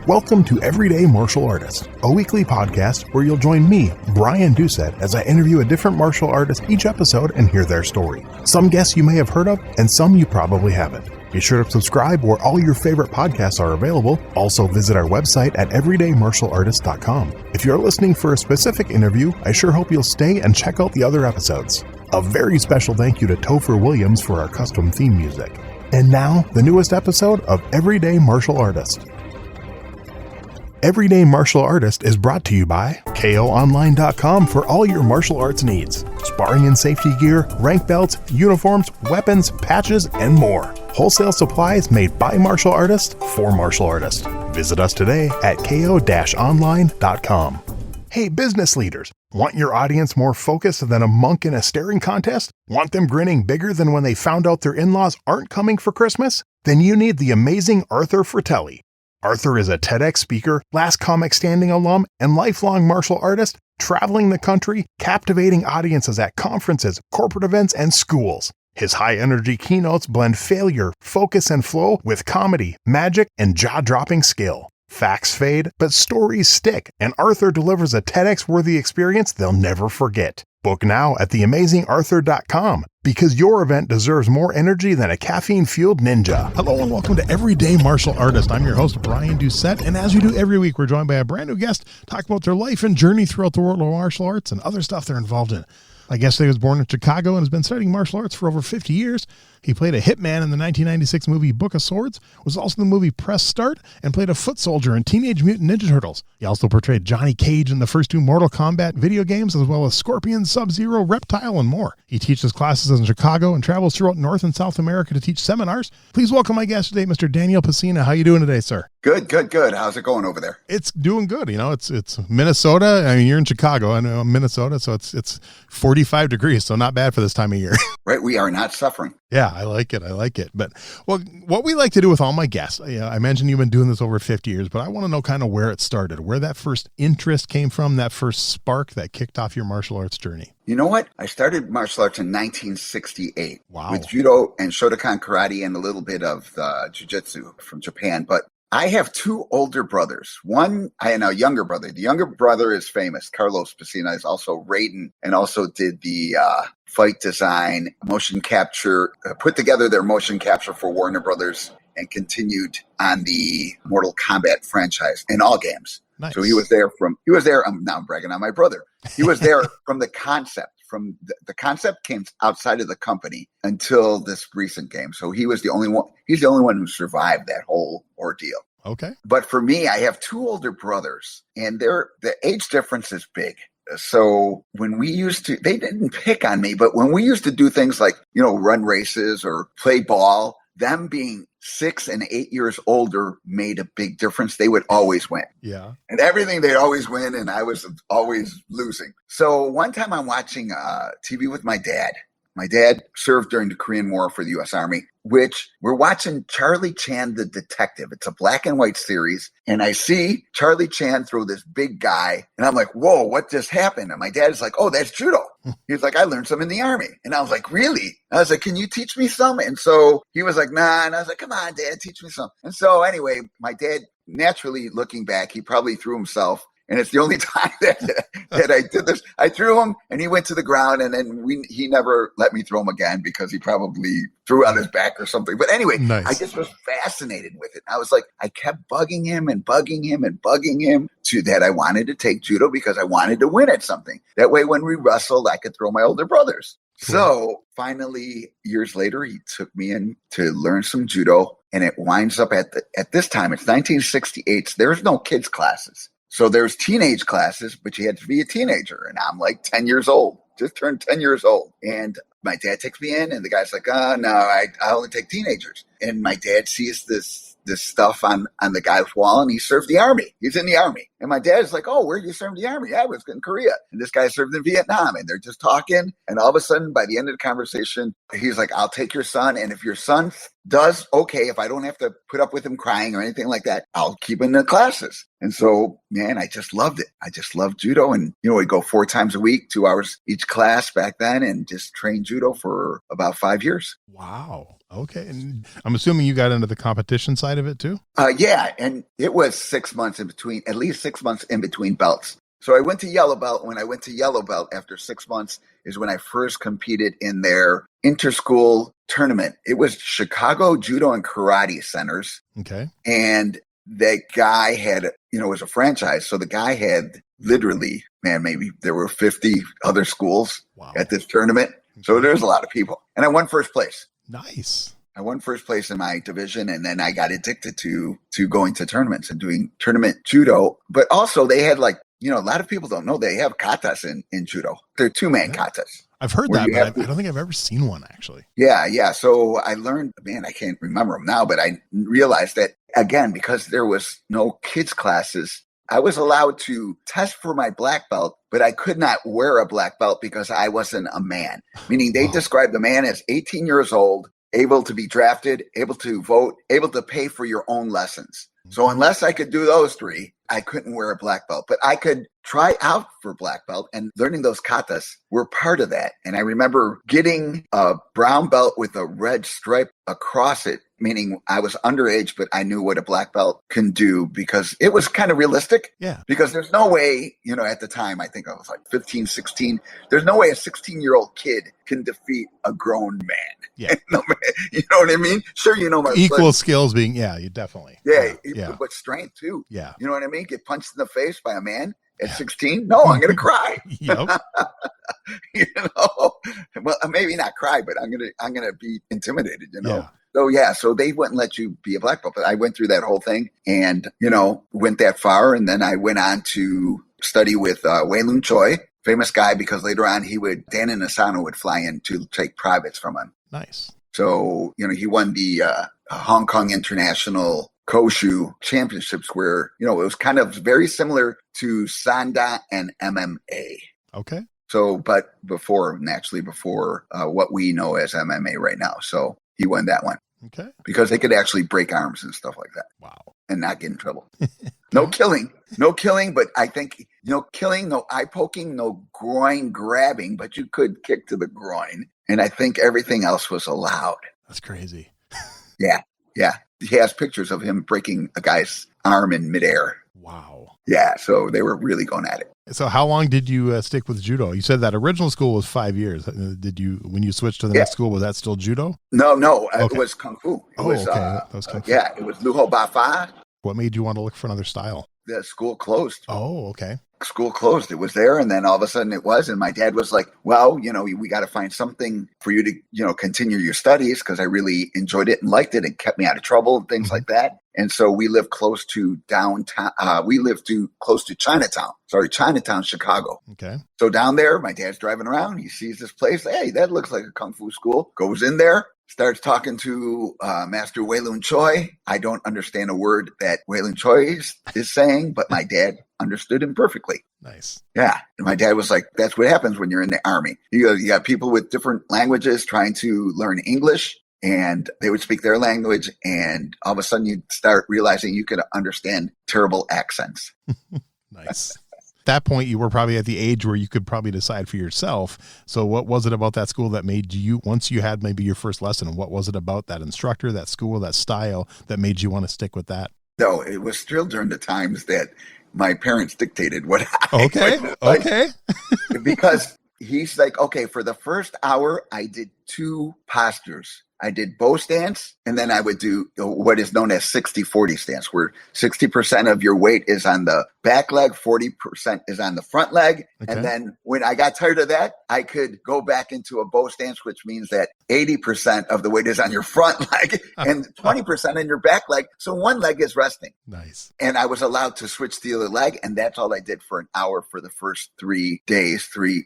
Welcome to Everyday Martial Artist, a weekly podcast where you'll join me, Brian Doucette, as I interview a different martial artist each episode and hear their story. Some guests you may have heard of, and some you probably haven't. Be sure to subscribe where all your favorite podcasts are available. Also visit our website at everydaymartialartist.com. If you're listening for a specific interview, I sure hope you'll stay and check out the other episodes. A very special thank you to Topher Williams for our custom theme music. And now, the newest episode of Everyday Martial Artist. Everyday Martial Artist is brought to you by KOOnline.com for all your martial arts needs. Sparring and safety gear, rank belts, uniforms, weapons, patches, and more. Wholesale supplies made by martial artists for martial artists. Visit us today at ko-online.com. Hey, business leaders, want your audience more focused than a monk in a staring contest? Want them grinning bigger than when they found out their in-laws aren't coming for Christmas? Then you need the amazing Arthur Fratelli. Arthur is a TEDx speaker, Last Comic Standing alum, and lifelong martial artist, traveling the country, captivating audiences at conferences, corporate events, and schools. His high-energy keynotes blend failure, focus, and flow with comedy, magic, and jaw-dropping skill. Facts fade, but stories stick, and Arthur delivers a TEDx-worthy experience they'll never forget. Book now at theamazingarthur.com, because your event deserves more energy than a caffeine-fueled ninja. Hello and welcome to Everyday Martial Artist. I'm your host, Brian Doucette, and as we do every week, we're joined by a brand new guest talking about their life and journey throughout the world of martial arts and other stuff they're involved in. My guest today was born in Chicago and has been studying martial arts for over 50 years. He played a hitman in the 1996 movie Book of Swords, was also in the movie Press Start, and played a foot soldier in Teenage Mutant Ninja Turtles. He also portrayed Johnny Cage in the first two Mortal Kombat video games, as well as Scorpion, Sub-Zero, Reptile, and more. He teaches classes in Chicago and travels throughout North and South America to teach seminars. Please welcome my guest today, Mr. Daniel Pesina. How you doing today, sir? Good. How's it going over there? It's doing good. You know, it's Minnesota. I mean, you're in Chicago. I know Minnesota, so it's 45 degrees, so not bad for this time of year. Right, we are not suffering. Yeah, I like it. But, well, what we like to do with all my guests, I mentioned you've been doing this over 50 years, but I want to know kind of where it started, where that first interest came from, that first spark that kicked off your martial arts journey. You know what? I started martial arts in 1968 Wow. with judo and Shotokan karate and a little bit of jiu-jitsu from Japan. But I have two older brothers. One, I have a younger brother. The younger brother is famous. Carlos Pesina is also Raiden and also did the fight design, motion capture, put together their motion capture for Warner Brothers and continued on the Mortal Kombat franchise in all games. Nice. So he was there, now I'm bragging on my brother. He was there from the concept. From the concept came outside of the company until this recent game. So he was the only one. He's the only one who survived that whole ordeal. Okay. But for me, I have two older brothers, and the age difference is big. So when we used to, they didn't pick on me, but when we used to do things like, run races or play ball, them being 6 and 8 years older made a big difference. They would always win. Yeah. And everything they'd always win, and I was always losing. So one time I'm watching TV with my dad. My dad served during the Korean War for the U.S. Army, which we're watching Charlie Chan the Detective. It's a black and white series. And I see Charlie Chan throw this big guy. And I'm like, whoa, what just happened? And my dad is like, oh, that's judo. He's like, I learned some in the Army. And I was like, really? I was like, can you teach me some? And so he was like, nah. And I was like, come on, Dad, teach me some. And so anyway, my dad, naturally looking back, he probably threw himself. And it's the only time that I did this. I threw him and he went to the ground, and then he never let me throw him again because he probably threw out his back or something. But anyway, nice. I just was fascinated with it. I was like, I kept bugging him to that I wanted to take judo because I wanted to win at something. That way, when we wrestled, I could throw my older brothers. Cool. So finally, years later, he took me in to learn some judo, and it winds up at this time. It's 1968. So there's no kids classes. So there's teenage classes, but you had to be a teenager. And I'm like 10 years old, just turned 10 years old. And my dad takes me in, and the guy's like, oh, no, I only take teenagers. And my dad sees this stuff on the guy's wall, and he served the Army. He's in the Army. And my dad's like, oh, where did you serve the Army? Yeah, I was in Korea. And this guy served in Vietnam. And they're just talking. And all of a sudden, by the end of the conversation, he's like, I'll take your son. And if your son does okay. If I don't have to put up with him crying or anything like that, I'll keep him in the classes. And so, man, I just loved it. I just loved judo. And, we'd go 4 times a week, 2 hours each class back then, and just train judo for about 5 years. Wow. Okay. And I'm assuming you got into the competition side of it too? Yeah. And it was 6 months in between, at least 6 months in between belts. So I went to yellow belt. When I went to yellow belt after 6 months is when I first competed in their inter-school tournament. It was Chicago Judo and Karate Centers. Okay. And that guy had, it was a franchise. So the guy had literally, man, maybe there were 50 other schools at this tournament. So there's a lot of people. And I won first place. Nice. I won first place in my division, and then I got addicted to going to tournaments and doing tournament judo. But also they had a lot of people don't know they have katas in judo. They're 2-man katas. I've heard that, but I don't think I've ever seen one actually. Yeah. So I learned, man, I can't remember them now, but I realized that, again, because there was no kids classes, I was allowed to test for my black belt, but I could not wear a black belt because I wasn't a man. Meaning they described the man as 18 years old, able to be drafted, able to vote, able to pay for your own lessons. So unless I could do those 3, I couldn't wear a black belt, but I could try out for black belt, and learning those katas were part of that. And I remember getting a brown belt with a red stripe across it, meaning I was underage, but I knew what a black belt can do because it was kind of realistic. Yeah. Because there's no way, at the time, I think I was like 15, 16. There's no way a 16-year-old kid can defeat a grown man. Yeah. You know what I mean? Sure, my equal skills being, you definitely. Yeah. But strength too. Yeah. You know what I mean? Get punched in the face by a man at 16? No, I'm going to cry. Yep. Well, maybe not cry, but I'm going to be intimidated, Yeah. So they wouldn't let you be a black belt, but I went through that whole thing and, went that far. And then I went on to study with Wei Lun Choi, famous guy, because later on Dan and Asano would fly in to take privates from him. Nice. So, he won the Hong Kong International Koshu Championships where, it was kind of very similar to Sanda and MMA. Okay. So, but before what we know as MMA right now. So he won that one. Okay. Because they could actually break arms and stuff like that. Wow. And not get in trouble. No killing, but I think, killing, no eye poking, no groin grabbing, but you could kick to the groin. And I think everything else was allowed. That's crazy. Yeah. He has pictures of him breaking a guy's arm in midair. Wow. Yeah. So they were really going at it. So how long did you stick with judo? You said that original school was 5 years. When you switched to the next school, was that still judo? No. Okay. It was Kung Fu. Okay. That was Kung Fu. Yeah. It was Luo Bafa. What made you want to look for another style? The school closed. Oh, okay. School closed. It was there. And then all of a sudden it was. And my dad was like, well, we got to find something for you to, continue your studies, because I really enjoyed it and liked it and kept me out of trouble and things like that. And so we lived close to downtown. Close to Chinatown, Chicago. Okay. So down there, my dad's driving around. He sees this place. Hey, that looks like a Kung Fu school. Goes in there. Starts talking to Master Wei Lun Choi. I don't understand a word that Wei Lun Choi is saying, but my dad understood him perfectly. Nice. Yeah. And my dad was like, that's what happens when you're in the Army. You got people with different languages trying to learn English, and they would speak their language. And all of a sudden you'd start realizing you could understand terrible accents. Nice. At that point, you were probably at the age where you could probably decide for yourself. So what was it about that school that made you, once you had maybe your first lesson, what was it about that instructor, that school, that style that made you want to stick with that? No, it was still during the times that my parents dictated what Okay. Because he's like, okay, for the first hour, I did 2 postures. I did bow stance, and then I would do what is known as 60-40 stance, where 60% of your weight is on the back leg, 40% is on the front leg. Okay. And then when I got tired of that, I could go back into a bow stance, which means that 80% of the weight is on your front leg and 20% on your back leg. So one leg is resting. Nice. And I was allowed to switch the other leg, and that's all I did for an hour for the first 3 days, 3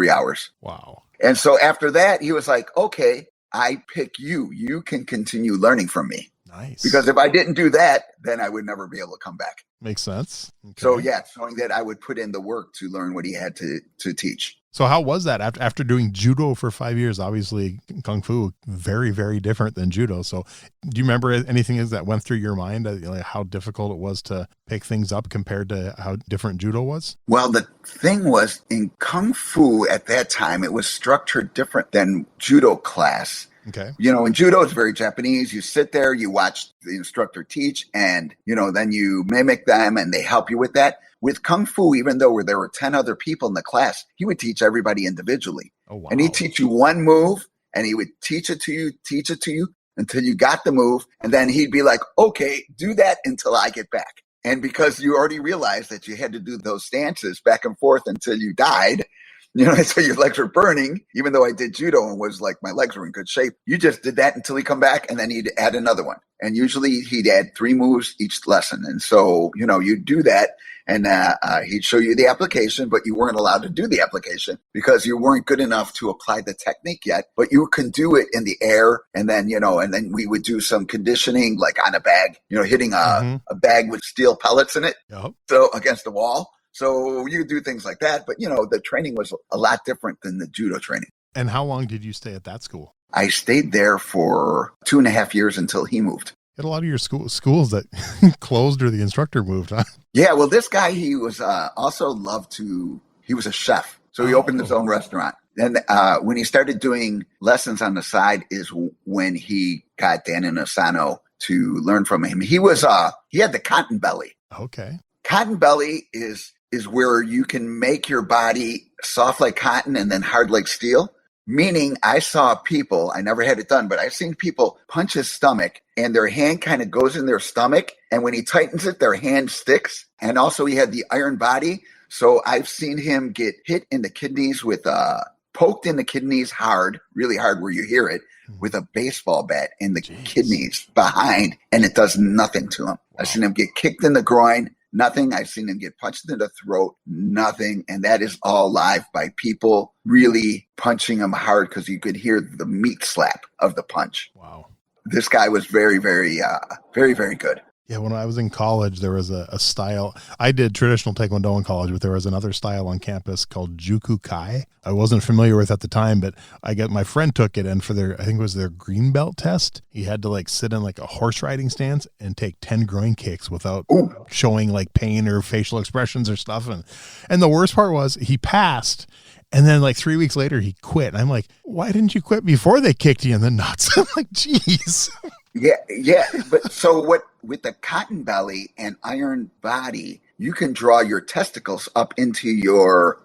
hours. Wow. And so after that, he was like, okay, I pick you. You can continue learning from me. Nice. Because if I didn't do that, then I would never be able to come back. Makes sense. Okay. So yeah, showing that I would put in the work to learn what he had to teach. So how was that after doing judo for 5 years? Obviously, kung fu very, very different than judo. So, do you remember anything that went through your mind? Like how difficult it was to pick things up compared to how different judo was? Well, the thing was in kung fu at that time, it was structured different than judo class. Okay. In judo, it's very Japanese. You sit there, you watch the instructor teach, and, then you mimic them and they help you with that. With kung fu, even though there were 10 other people in the class, he would teach everybody individually. Oh, wow. And he'd teach you one move and he would teach it to you until you got the move. And then he'd be like, okay, do that until I get back. And because you already realized that you had to do those stances back and forth until you died, so your legs were burning, even though I did judo and was like, my legs were in good shape. You just did that until he'd come back and then he'd add another one. And usually he'd add 3 moves each lesson. And so, you'd do that and he'd show you the application, but you weren't allowed to do the application because you weren't good enough to apply the technique yet, but you can do it in the air. And then, and then we would do some conditioning, like on a bag, hitting a bag with steel pellets in it. Yep. So against the wall. So you do things like that. But, the training was a lot different than the judo training. And how long did you stay at that school? I stayed there for 2.5 years until he moved. Had a lot of your schools that closed or the instructor moved, huh? Yeah, well, this guy, he was he was a chef. So he opened his own restaurant. And when he started doing lessons on the side is when he got Dan Asano to learn from him. He had the cotton belly. Okay. Cotton belly is where you can make your body soft like cotton and then hard like steel. Meaning I saw people, I never had it done, but I've seen people punch his stomach and their hand kind of goes in their stomach. And when he tightens it, their hand sticks. And also he had the iron body. So I've seen him get hit in the kidneys with poked in the kidneys hard, really hard where you hear it, with a baseball bat in the kidneys behind, and it does nothing to him. Wow. I've seen him get kicked in the groin. Nothing. I've seen him get punched in the throat. Nothing. And that is all live by people really punching him hard because you could hear the meat slap of the punch. Wow. This guy was very, very, very, very good. Yeah, when I was in college, there was a style. I did traditional Taekwondo in college, but there was another style on campus called Juku Kai. I wasn't familiar with at the time, but my friend took it, and for I think it was their green belt test, he had to sit in a horse riding stance and take 10 groin kicks without showing pain or facial expressions or stuff. And the worst part was he passed. And then 3 weeks later, he quit. And I'm like, why didn't you quit before they kicked you in the nuts? I'm like, geez. Yeah. But so with the cotton belly and iron body, you can draw your testicles up into your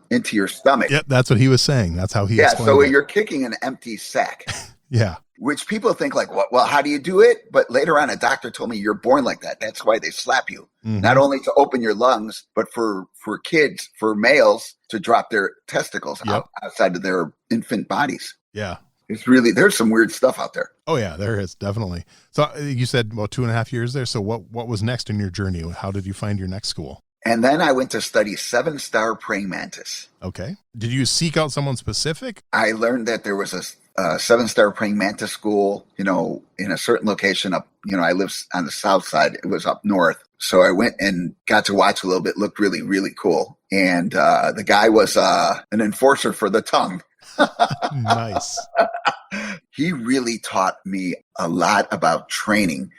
stomach. Yep, that's what he was saying. That's how he explained so it. You're kicking an empty sack. Yeah. Which people think well, how do you do it? But later on, a doctor told me you're born like that. That's why they slap you. Mm-hmm. Not only to open your lungs, but for kids, for males to drop their testicles outside of their infant bodies. Yeah. It's really, there's some weird stuff out there. Oh yeah, there is definitely. So you said about 2.5 years there. So what was next in your journey? How did you find your next school? And then I went to study 7-star praying mantis. Okay. Did you seek out someone specific? I learned that there was a 7-star praying mantis school, in a certain location up, I live on the south side. It was up north. So I went and got to watch a little bit, looked really, really cool. And the guy was an enforcer for the tongue. Nice. He really taught me a lot about training.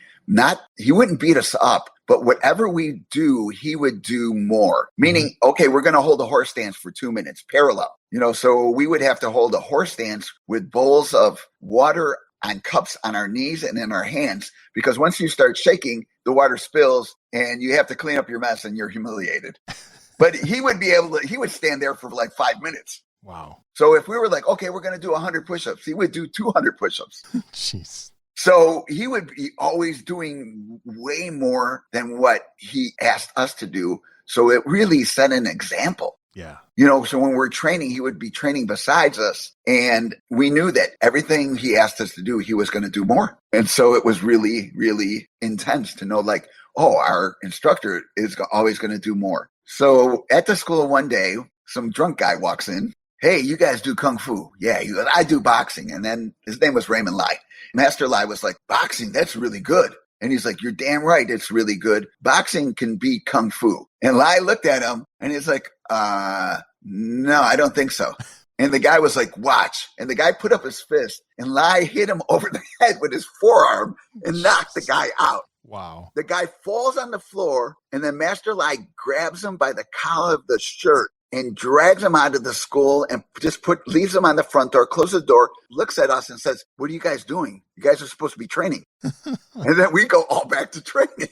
He wouldn't beat us up, but whatever we do, he would do more. Meaning, okay, we're going to hold a horse stance for 2 minutes, parallel. So we would have to hold a horse stance with bowls of water on cups on our knees and in our hands, because once you start shaking, the water spills and you have to clean up your mess and you're humiliated. But he would stand there for 5 minutes. Wow. So if we were okay, we're going to do 100 push-ups, he would do 200 push-ups. Jeez. So he would be always doing way more than what he asked us to do. So it really set an example. Yeah. So when we're training, he would be training besides us. And we knew that everything he asked us to do, he was going to do more. And so it was really, really intense to know our instructor is always going to do more. So at the school one day, some drunk guy walks in. Hey, you guys do Kung Fu. Yeah, he goes, I do boxing. And then his name was Raymond Lai. Master Lai was like, boxing, that's really good. And he's like, you're damn right, it's really good. Boxing can beat Kung Fu. And Lai looked at him and he's like, no, I don't think so. And the guy was like, watch. And the guy put up his fist and Lai hit him over the head with his forearm and knocked the guy out. Wow. The guy falls on the floor and then Master Lai grabs him by the collar of the shirt and drags him out of the school and just leaves him on the front door, closes the door, looks at us and says, what are you guys doing? You guys are supposed to be training. And then we go all back to training.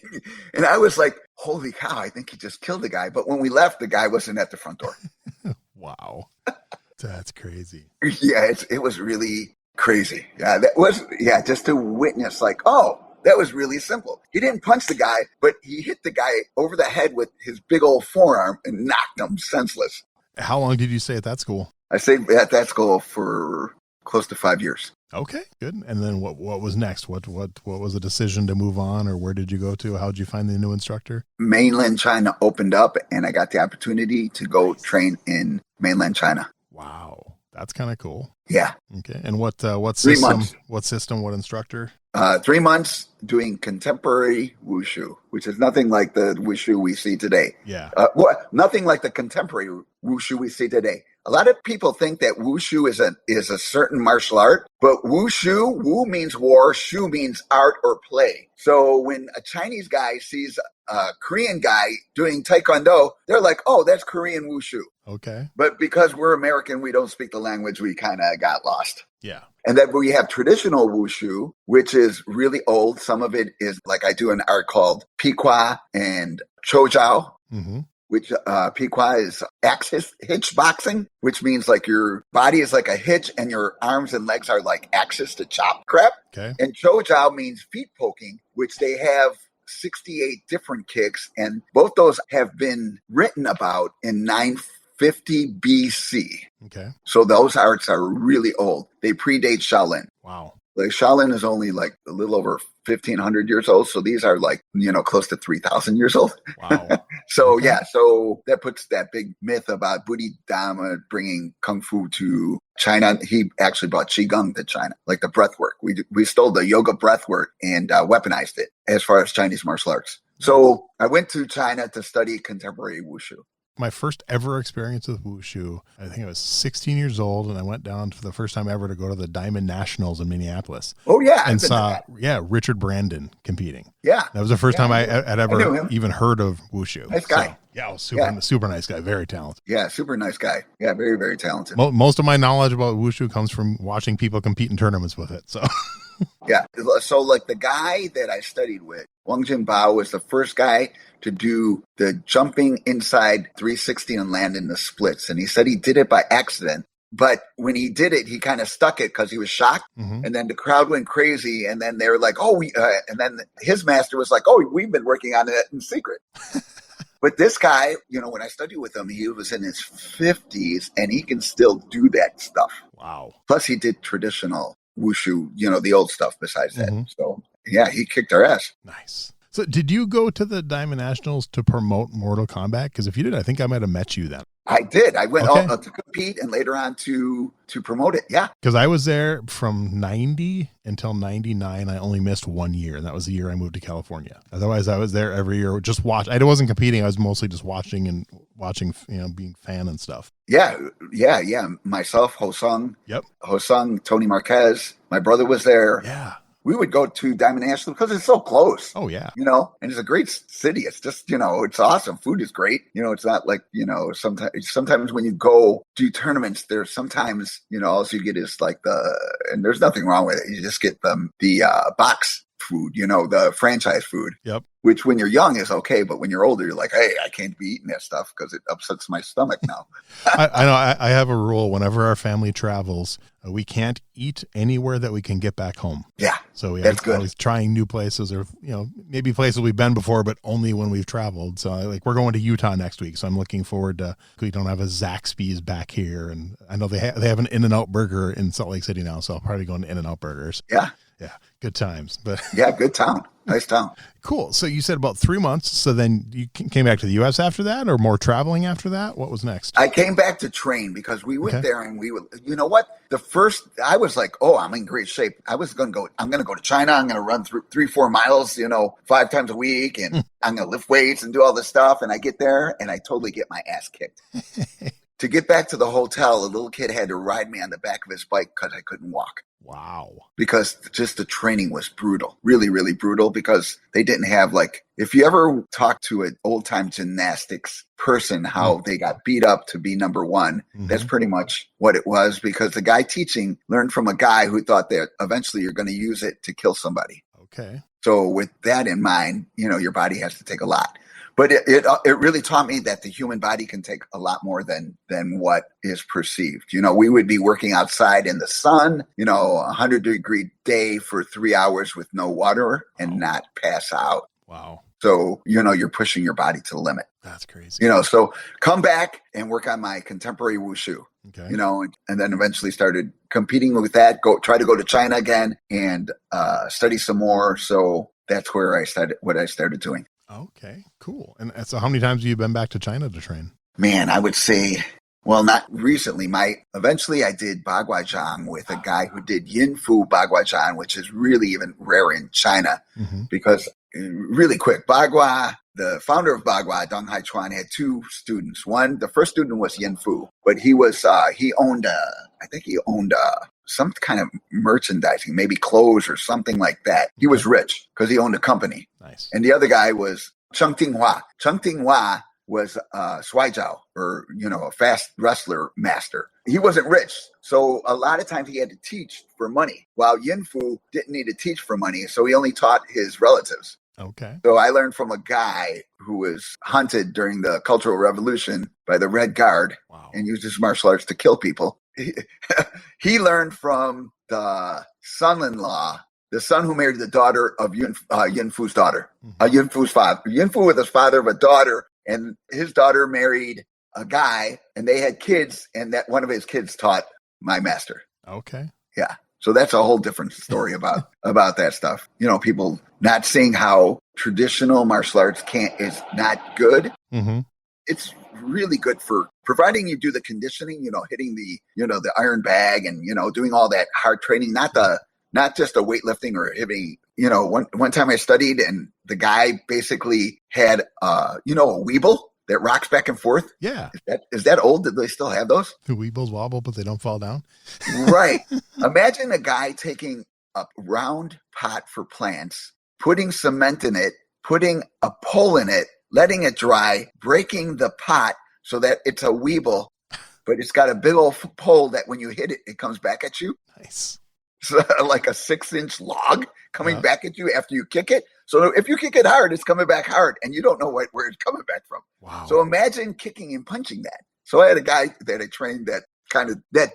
And I was like, holy cow, I think he just killed the guy. But when we left, the guy wasn't at the front door. Wow. That's crazy. Yeah, it was really crazy. Yeah, just to witness like, oh, that was really simple. He didn't punch the guy, but he hit the guy over the head with his big old forearm and knocked him senseless. How long did you stay at that school? I stayed at that school for close to 5 years. Okay, good. And then what was next? What was the decision to move on, or where did you go to? How did you find the new instructor? Mainland China opened up and I got the opportunity to go train in mainland China. Wow. That's kind of cool. Yeah. Okay. And what 3 system, months. what instructor? 3 months doing contemporary wushu, which is nothing like the wushu we see today. Yeah. Nothing like the contemporary wushu we see today. A lot of people think that wushu is a certain martial art, but wushu, wu means war, shu means art or play. So when a Chinese guy sees a Korean guy doing taekwondo, they're like, oh, that's Korean wushu. Okay. But because we're American, we don't speak the language, we kind of got lost. Yeah. And then we have traditional wushu, which is really old. Some of it is like I do an art called piqua and chojiao, which piqua is axis hitch boxing, which means like your body is like a hitch and your arms and legs are like axis to chop crap. Okay. And chojiao means feet poking, which they have 68 different kicks. And both those have been written about in 950 BC. Okay. So those arts are really old. They predate Shaolin. Wow. Like Shaolin is only like a little over 1,500 years old. So these are like, close to 3,000 years old. Wow. So yeah, so that puts that big myth about Bodhidharma bringing Kung Fu to China. He actually brought Qigong to China, like the breath work. We stole the yoga breath work and weaponized it as far as Chinese martial arts. So I went to China to study contemporary wushu. My first ever experience with wushu, I think I was 16 years old, and I went down for the first time ever to go to the Diamond Nationals in Minneapolis. Oh yeah, and saw Richard Brandon competing. Yeah, that was the first time I had ever even heard of wushu. Nice guy. So, yeah, super nice guy, very talented. Yeah, super nice guy. Yeah, very very talented. Most of my knowledge about wushu comes from watching people compete in tournaments with it. So. Yeah. So like the guy that I studied with, Wang Jinbao, was the first guy to do the jumping inside 360 and land in the splits. And he said he did it by accident. But when he did it, he kind of stuck it because he was shocked. And then the crowd went crazy. And then they were like, and then his master was like, oh, we've been working on it in secret. But this guy, when I studied with him, he was in his 50s and he can still do that stuff. Wow. Plus he did traditional wushu, the old stuff besides that. So yeah, he kicked our ass. Nice. So did you go to the Diamond Nationals to promote Mortal Kombat? Because if you did, I think I might have met you then. I did. I went to compete and later on to promote it. Yeah. Because I was there from 90 until 99. I only missed 1 year. And that was the year I moved to California. Otherwise, I was there every year. Just I wasn't competing. I was mostly just watching, being fan and stuff. Yeah. Myself, Hosung. Yep. Hosung, Tony Marquez. My brother was there. Yeah. We would go to Diamond National because it's so close. Oh, yeah. And it's a great city. It's just, it's awesome. Food is great. It's not like, sometimes when you go do tournaments, there's sometimes, all you get is like and there's nothing wrong with it. You just get the box food, the franchise food. Yep. Which when you're young is okay, but when you're older, you're like, hey, I can't be eating that stuff because it upsets my stomach now. I know. I have a rule. Whenever our family travels, we can't eat anywhere that we can get back home. Yeah, so that's good. Always trying new places, or maybe places we've been before, but only when we've traveled. So we're going to Utah next week, so I'm looking forward to. We don't have a Zaxby's back here, and I know they have an In-N-Out Burger in Salt Lake City now, so I'll probably go to In-N-Out Burgers. Yeah. Yeah, good times. But yeah, good town. Nice town. Cool. So you said about 3 months. So then you came back to the U.S. after that, or more traveling after that? What was next? I came back to train because we went there and we would, I was like, oh, I'm in great shape. I'm going to go to China. I'm going to run through 3-4 miles, 5 times a week. And I'm going to lift weights and do all this stuff. And I get there and I totally get my ass kicked. to get back to the hotel, a little kid had to ride me on the back of his bike because I couldn't walk. Wow. Because just the training was brutal, really, really brutal, because they didn't have if you ever talk to an old time gymnastics person, how they got beat up to be number one, that's pretty much what it was, because the guy teaching learned from a guy who thought that eventually you're going to use it to kill somebody. Okay. So with that in mind, your body has to take a lot. But it really taught me that the human body can take a lot more than what is perceived. We would be working outside in the sun, 100-degree day for 3 hours with no water and not pass out. Wow. So, you're pushing your body to the limit. That's crazy. So come back and work on my contemporary wushu, okay. And then eventually started competing with that, try to go to China again and study some more. So that's where I started doing. Okay, cool. And so how many times have you been back to China to train? Man, I would say, well, not recently. Eventually I did Bagua with a guy who did Yin Fu Bagua, which is really even rare in China because really quick, Bagua, the founder of Bagua, Dong Hai Chuan, had two students. The first student was Yin Fu, but he owned some kind of merchandising, maybe clothes or something like that. He was rich because he owned a company. Nice. And the other guy was Cheng Tinghua. Cheng Tinghua was Swai Jiao, or, a fast wrestler master. He wasn't rich. So a lot of times he had to teach for money, while Yin Fu didn't need to teach for money. So he only taught his relatives. Okay. So I learned from a guy who was hunted during the Cultural Revolution by the Red Guard and used his martial arts to kill people. He learned from the son-in-law, the son who married the daughter of Yin Fu's daughter, Yin Fu's father. Yin Fu was the father of a daughter, and his daughter married a guy, and they had kids, and that one of his kids taught my master. Okay. Yeah. So that's a whole different story about that stuff. People not seeing how traditional martial arts is not good. Mm-hmm. It's really good for providing you do the conditioning, hitting the iron bag and, doing all that hard training, not just the weightlifting or hitting. One time I studied and the guy basically had, a Weeble that rocks back and forth. Yeah. Is that old? Did they still have those? The Weebles wobble, but they don't fall down. Right. Imagine a guy taking a round pot for plants, putting cement in it, putting a pole in it, letting it dry, breaking the pot so that it's a Weeble, but it's got a big old pole that when you hit it, it comes back at you. Nice. So like a 6-inch log coming back at you after you kick it. So if you kick it hard, it's coming back hard, and you don't know where it's coming back from. Wow. So imagine kicking and punching that. So I had a guy that I trained that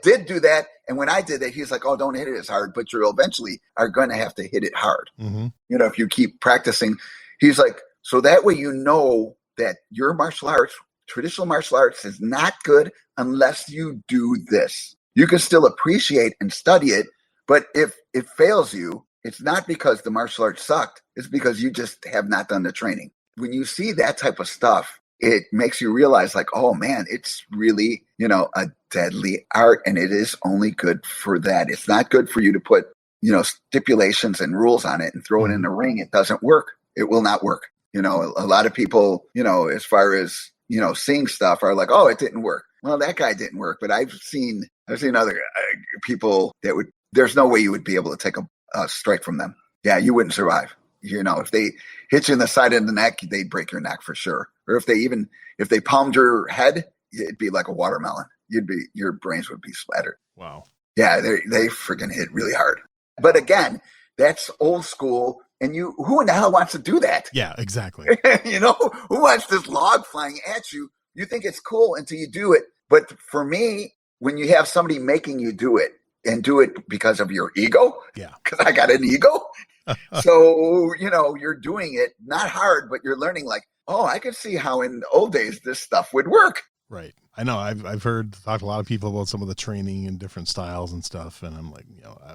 did do that. And when I did that, he's like, oh, don't hit it as hard, but you eventually are going to have to hit it hard. Mm-hmm. If you keep practicing. He's like, so that way that your martial arts, traditional martial arts, is not good unless you do this. You can still appreciate and study it, but if it fails you, it's not because the martial arts sucked. It's because you just have not done the training. When you see that type of stuff, it makes you realize oh man, it's really, a deadly art, and it is only good for that. It's not good for you to put, stipulations and rules on it and throw it in the ring. It doesn't work. It will not work. A lot of people, as far as, seeing stuff are like, oh, it didn't work. Well, that guy didn't work, but I've seen other people that there's no way you would be able to take a strike from them. Yeah, you wouldn't survive. If they hit you in the side of the neck, they'd break your neck for sure. Or if they palmed your head, it'd be like a watermelon. Your brains would be splattered. Wow. Yeah, they freaking hit really hard. But again, that's old school. And who in the hell wants to do that? Yeah, exactly. Who wants this log flying at you? You think it's cool until you do it. But for me, when you have somebody making you do it and do it because of your ego, because I got an ego. So, you're doing it not hard, but you're learning I could see how in the old days this stuff would work. Right. I know. I've talked to a lot of people about some of the training and different styles and stuff. And I'm like,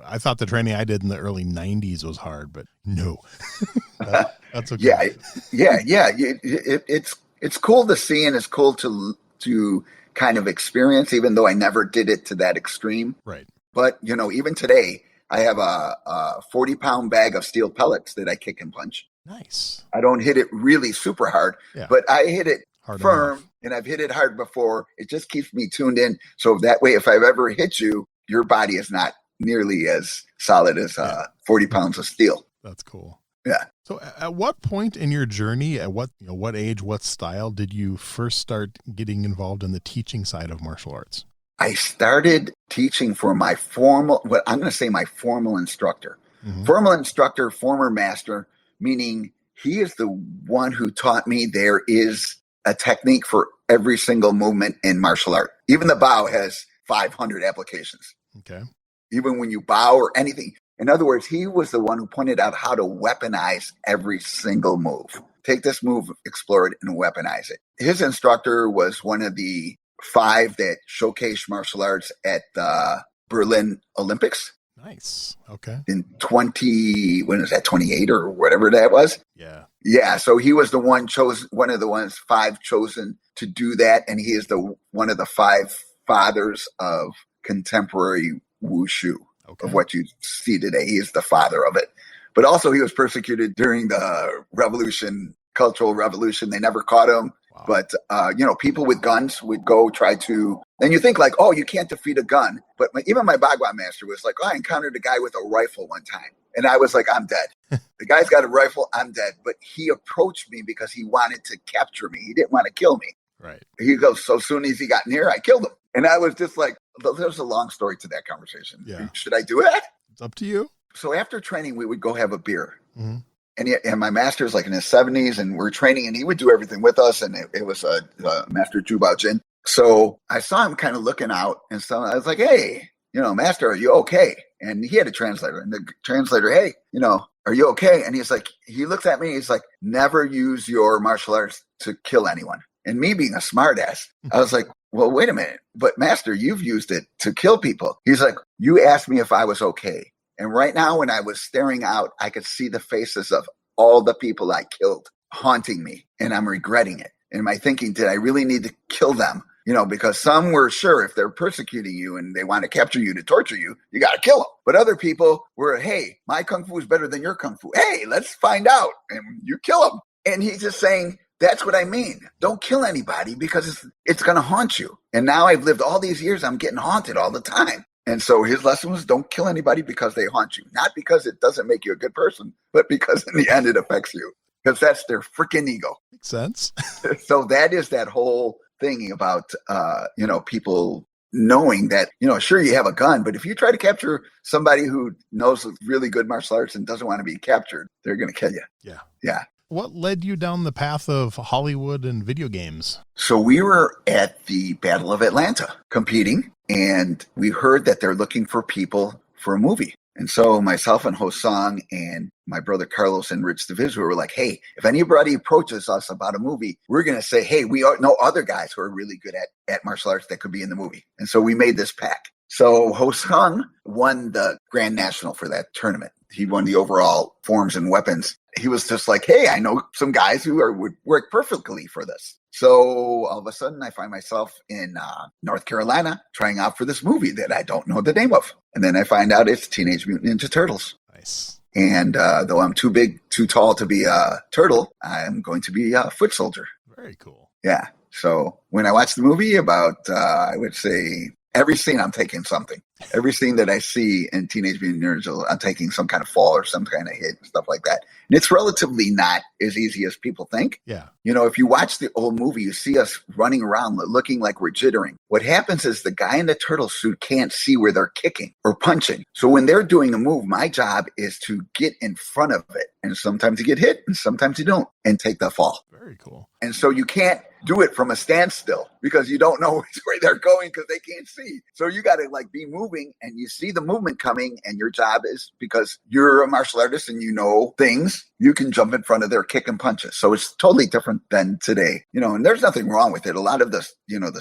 I thought the training I did in the early 90s was hard, but no. That's okay. Yeah. It's cool to see, and it's cool to kind of experience, even though I never did it to that extreme. Right. But, even today, I have a 40-pound bag of steel pellets that I kick and punch. Nice. I don't hit it really super hard, but I hit it hard firm. Enough. and I've hit it hard before. It just keeps me tuned in. So that way, if I've ever hit you, your body is not nearly as solid as 40 pounds of steel. That's cool. Yeah. So at what point in your journey, at what age, what style did you first start getting involved in the teaching side of martial arts? I started teaching for my formal instructor. Mm-hmm. Formal instructor, former master, meaning he is the one who taught me there is a technique for every single movement in martial art. Even the bow has 500 applications. Okay. Even when you bow or anything. In other words, he was the one who pointed out how to weaponize every single move. Take this move, explore it, and weaponize it. His instructor was one of the 5 that showcased martial arts at the Berlin Olympics. Nice. Okay. In 28 or whatever that was? Yeah. Yeah. So he was the one one of the ones 5 chosen to do that. And he is one of the 5 fathers of contemporary wushu, of what you see today. He is the father of it. But also he was persecuted during the Cultural Revolution. They never caught him. Wow. But, people with guns would go try to, and you think like, oh, you can't defeat a gun. But even my Bagua master was like, I encountered a guy with a rifle one time. And I was like, I'm dead. The guy's got a rifle. I'm dead. But he approached me because he wanted to capture me. He didn't want to kill me. Right. He goes, so soon as he got near, I killed him. And I was just like, there's a long story to that conversation. Yeah. Should I do it? It's up to you. So after training, we would go have a beer. Mm-hmm. And my master's like in his 70s, and we're training, and he would do everything with us. And it was a Master Jubao Jin. So I saw him kind of looking out, and so I was like, hey, master, are you okay? And he had a translator, and the translator, hey, are you okay? And he's like, he looks at me, he's like, never use your martial arts to kill anyone. And me being a smartass, I was like, well, wait a minute, but master, you've used it to kill people. He's like, you asked me if I was okay. And right now, when I was staring out, I could see the faces of all the people I killed haunting me, and I'm regretting it. And my thinking, did I really need to kill them? Because some were sure if they're persecuting you and they want to capture you to torture you, you got to kill them. But other people were, hey, my kung fu is better than your kung fu. Hey, let's find out. And you kill them. And he's just saying, that's what I mean. Don't kill anybody because it's going to haunt you. And now I've lived all these years, I'm getting haunted all the time. And so his lesson was don't kill anybody because they haunt you. Not because it doesn't make you a good person, but because in the end it affects you. Because that's their freaking ego. Makes sense. So that is that whole thing about, people knowing that, sure, you have a gun, but if you try to capture somebody who knows really good martial arts and doesn't want to be captured, they're going to kill you. Yeah. Yeah. What led you down the path of Hollywood and video games? So we were at the Battle of Atlanta competing, and we heard that they're looking for people for a movie. And so myself and Hosang and my brother Carlos and Rich DeViz were like, hey, if anybody approaches us about a movie, we're going to say, hey, we know other guys who are really good at martial arts that could be in the movie. And so we made this pact. So Hosang won the Grand National for that tournament. He won the overall forms and weapons. He was just like, hey, I know some guys who would work perfectly for this. So all of a sudden I find myself in North Carolina trying out for this movie that I don't know the name of. And then I find out it's Teenage Mutant Ninja Turtles. Nice. And though I'm too tall to be a turtle, I'm going to be a foot soldier. Very cool. Yeah. So when I watch the movie, I would say every scene I'm taking something. Every scene that I see in Teenage Mutant Ninja Turtles, I'm taking some kind of fall or some kind of hit and stuff like that. And it's relatively not as easy as people think. Yeah. If you watch the old movie, you see us running around looking like we're jittering. What happens is the guy in the turtle suit can't see where they're kicking or punching. So when they're doing a move, my job is to get in front of it. And sometimes you get hit and sometimes you don't and take the fall. Very cool. And so you can't do it from a standstill because you don't know which way they're going because they can't see. So you got to be moving and you see the movement coming, and your job is, because you're a martial artist and you know things, you can jump in front of their kick and punches. So it's totally different than today, and there's nothing wrong with it. A lot of the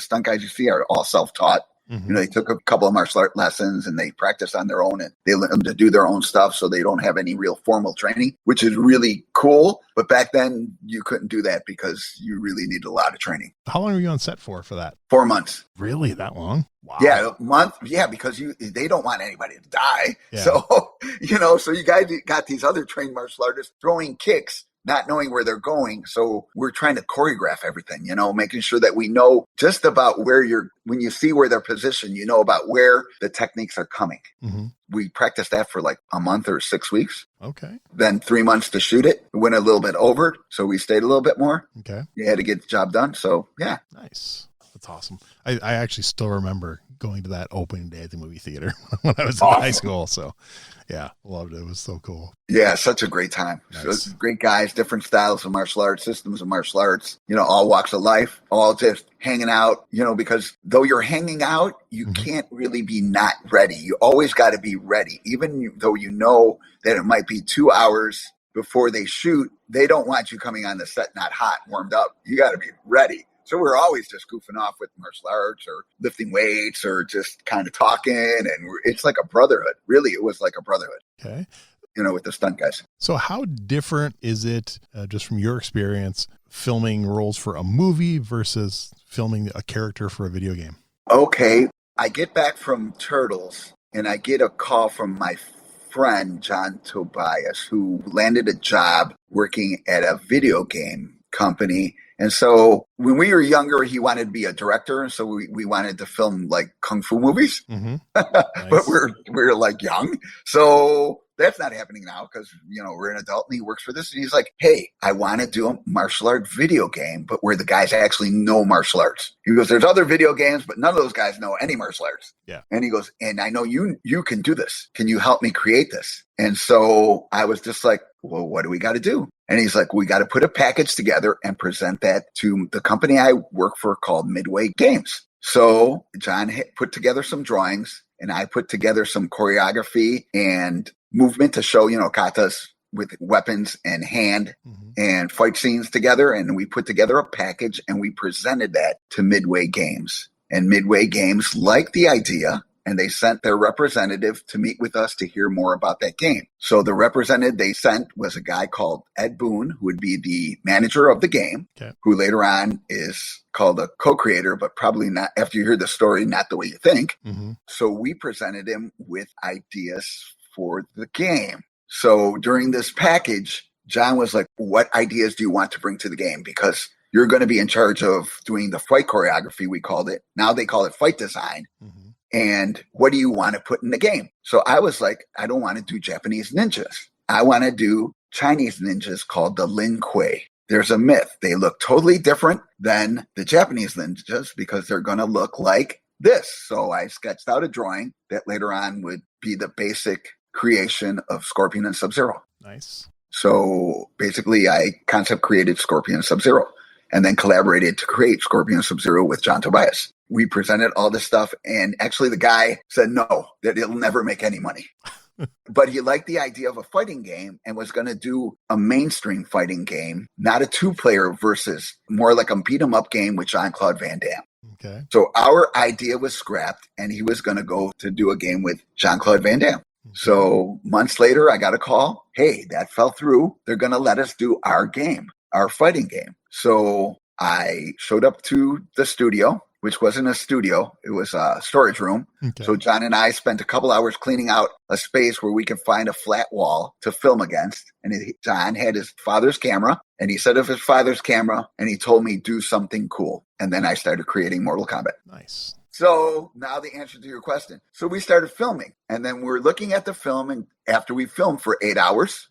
stunt guys you see are all self-taught. Mm-hmm. They took a couple of martial art lessons and they practice on their own and they learn to do their own stuff. So they don't have any real formal training, which is really cool. But back then you couldn't do that because you really need a lot of training. How long were you on set for that? 4 months. Really? That long? Wow. Yeah, a month. Yeah, because they don't want anybody to die. Yeah. So, so you guys got these other trained martial artists throwing kicks, not knowing where they're going. So we're trying to choreograph everything, making sure that we know just about when you see where they're positioned, about where the techniques are coming. Mm-hmm. We practiced that for like a month or 6 weeks. Okay. Then 3 months to shoot it. We went a little bit over, so we stayed a little bit more. Okay. We had to get the job done. So, yeah. Nice. That's awesome. I actually still remember going to that opening day at the movie theater when I was in high school. So, yeah, loved it. It was so cool. Yeah, such a great time. Nice. So great guys, different styles of martial arts, systems of martial arts, all walks of life, all just hanging out, because though you're hanging out, you can't really be not ready. You always got to be ready. Even though that it might be 2 hours before they shoot, they don't want you coming on the set not hot, warmed up. You got to be ready. So we're always just goofing off with martial arts or lifting weights or just kind of talking. And it's like a brotherhood. Really, it was like a brotherhood. Okay. With the stunt guys. So how different is it, just from your experience, filming roles for a movie versus filming a character for a video game? Okay. I get back from Turtles and I get a call from my friend, John Tobias, who landed a job working at a video game company. And so when we were younger, he wanted to be a director. So we wanted to film like Kung Fu movies, Nice. But we're like young. So that's not happening now because, we're an adult and he works for this. And he's like, hey, I want to do a martial art video game, but where the guys actually know martial arts. He goes, there's other video games, but none of those guys know any martial arts. Yeah. And he goes, and I know you can do this. Can you help me create this? And so I was just like, well, what do we got to do? And he's like, we got to put a package together and present that to the company I work for called Midway Games. So John put together some drawings and I put together some choreography and movement to show, katas with weapons and hand and fight scenes together. And we put together a package and we presented that to Midway Games. And Midway Games liked the idea. And they sent their representative to meet with us to hear more about that game. So the representative they sent was a guy called Ed Boon, who would be the manager of the game, who later on is called a co-creator, but probably not, after you hear the story, not the way you think. So we presented him with ideas for the game. So during this package, John was like, what ideas do you want to bring to the game? Because you're going to be in charge of doing the fight choreography, we called it. Now they call it fight design. And what do you want to put in the game? So I was like, I don't want to do Japanese ninjas. I want to do Chinese ninjas called the Lin Kuei. There's a myth. They look totally different than the Japanese ninjas because they're going to look like this. So I sketched out a drawing that later on would be the basic creation of Scorpion and Sub-Zero. Nice. So basically I concept created Scorpion and Sub-Zero and then collaborated to create Scorpion and Sub-Zero with John Tobias. We presented all this stuff, and actually the guy said no, that it'll never make any money. But he liked the idea of a fighting game and was going to do a mainstream fighting game, not a two-player versus more like a beat-em-up game with Jean-Claude Van Damme. Okay. So our idea was scrapped, and he was going to go to do a game with Jean-Claude Van Damme. So months later, I got a call. Hey, that fell through. They're going to let us do our game, our fighting game. So I showed up to the studio, which wasn't a studio. It was a storage room. Okay. So John and I spent a couple hours cleaning out a space where we could find a flat wall to film against. And John had his father's camera, and he set up his father's camera, and he told me, do something cool. And then I started creating Mortal Kombat. Nice. So now the answer to your question. So we started filming, and then we're looking at the film, and after we filmed for 8 hours,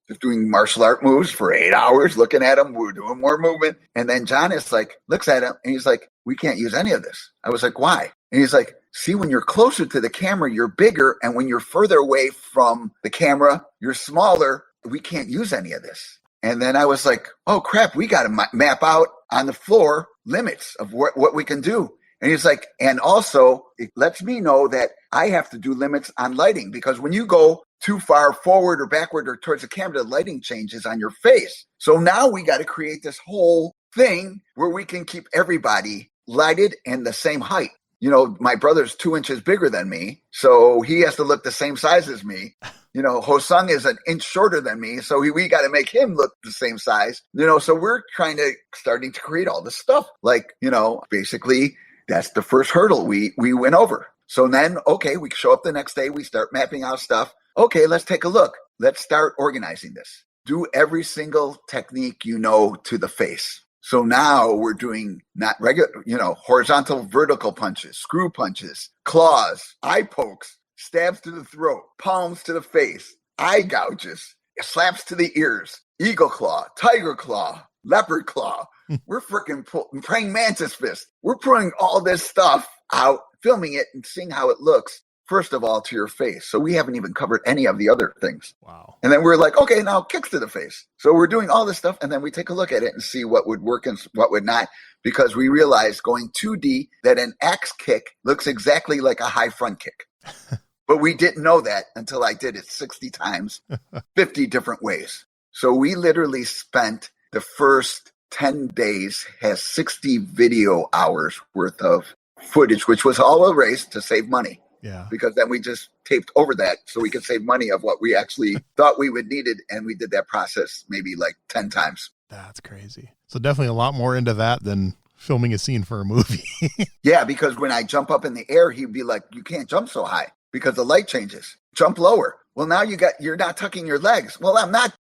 just doing martial art moves for 8 hours, looking at them, we're doing more movement. And then John is like, looks at him, and he's like, we can't use any of this. I was like, why? And he's like, see, when you're closer to the camera, you're bigger. And when you're further away from the camera, you're smaller. We can't use any of this. And then I was like, oh, crap, we got to map out on the floor limits of what we can do. And he's like, and also it lets me know that I have to do limits on lighting, because when you go too far forward or backward or towards the camera, the lighting changes on your face. So now we got to create this whole thing where we can keep everybody lighted and the same height. You know, my brother's 2 inches bigger than me, so he has to look the same size as me. You know, Hosung is an inch shorter than me, so we got to make him look the same size. You know, so we're starting to create all this stuff. Like, you know, basically that's the first hurdle we went over. So then, okay, we show up the next day, we start mapping out stuff. Okay, let's take a look. Let's start organizing this. do every single technique to the face. So now we're doing not regular, horizontal, vertical punches, screw punches, claws, eye pokes, stabs to the throat, palms to the face, eye gouges, slaps to the ears, eagle claw, tiger claw, leopard claw. We're freaking praying mantis fist. We're putting all this stuff out, filming it and seeing how it looks, first of all, to your face. So we haven't even covered any of the other things. Wow. And then we're like, okay, now kicks to the face. So we're doing all this stuff, and then we take a look at it and see what would work and what would not, because we realized going 2D that an axe kick looks exactly like a high front kick. But we didn't know that until I did it 60 times, 50 different ways. So we literally spent the first 10 days, has 60 video hours worth of footage, which was all erased to save money. Yeah. Because then we just taped over that so we could save money of what we actually thought we would needed. And we did that process maybe like 10 times. That's crazy. So definitely a lot more into that than filming a scene for a movie. Yeah, because when I jump up in the air, he'd be like, you can't jump so high because the light changes. Jump lower. Well, now you're not tucking your legs. Well,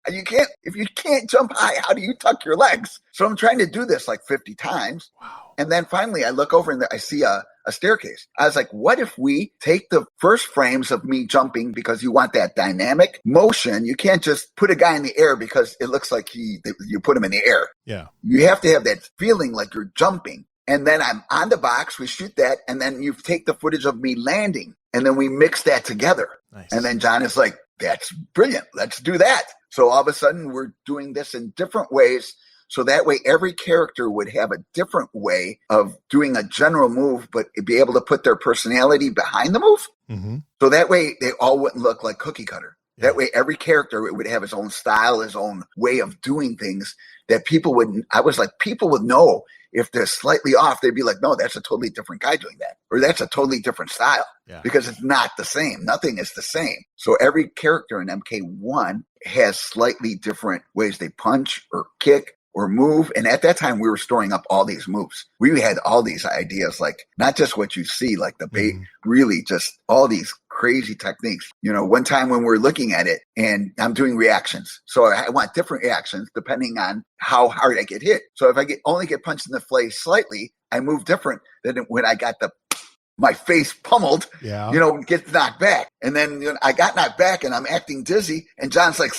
if you can't jump high, how do you tuck your legs? So I'm trying to do this like 50 times. Wow. And then finally I look over and I see a staircase. I was like, what if we take the first frames of me jumping, because you want that dynamic motion. You can't just put a guy in the air because it looks like you put him in the air. Yeah. You have to have that feeling like you're jumping. And then I'm on the box, we shoot that, and then you take the footage of me landing, and then we mix that together. Nice. And then John is like, that's brilliant. Let's do that. So all of a sudden we're doing this in different ways. So that way every character would have a different way of doing a general move, but be able to put their personality behind the move. Mm-hmm. So that way they all wouldn't look like cookie cutter. Yeah. That way every character would have his own style, his own way of doing things that people would know if they're slightly off. They'd be like, no, that's a totally different guy doing that. Or that's a totally different style. Yeah. Because it's not the same. Nothing is the same. So every character in MK1 has slightly different ways they punch or kick or move. And at that time, we were storing up all these moves. We had all these ideas, like not just what you see, like the bait, really just all these crazy techniques. One time when we're looking at it and I'm doing reactions. So I want different reactions depending on how hard I get hit. So if I only get punched in the face slightly, I move different than when I got my face pummeled, gets knocked back. And then I got knocked back and I'm acting dizzy. And John's like,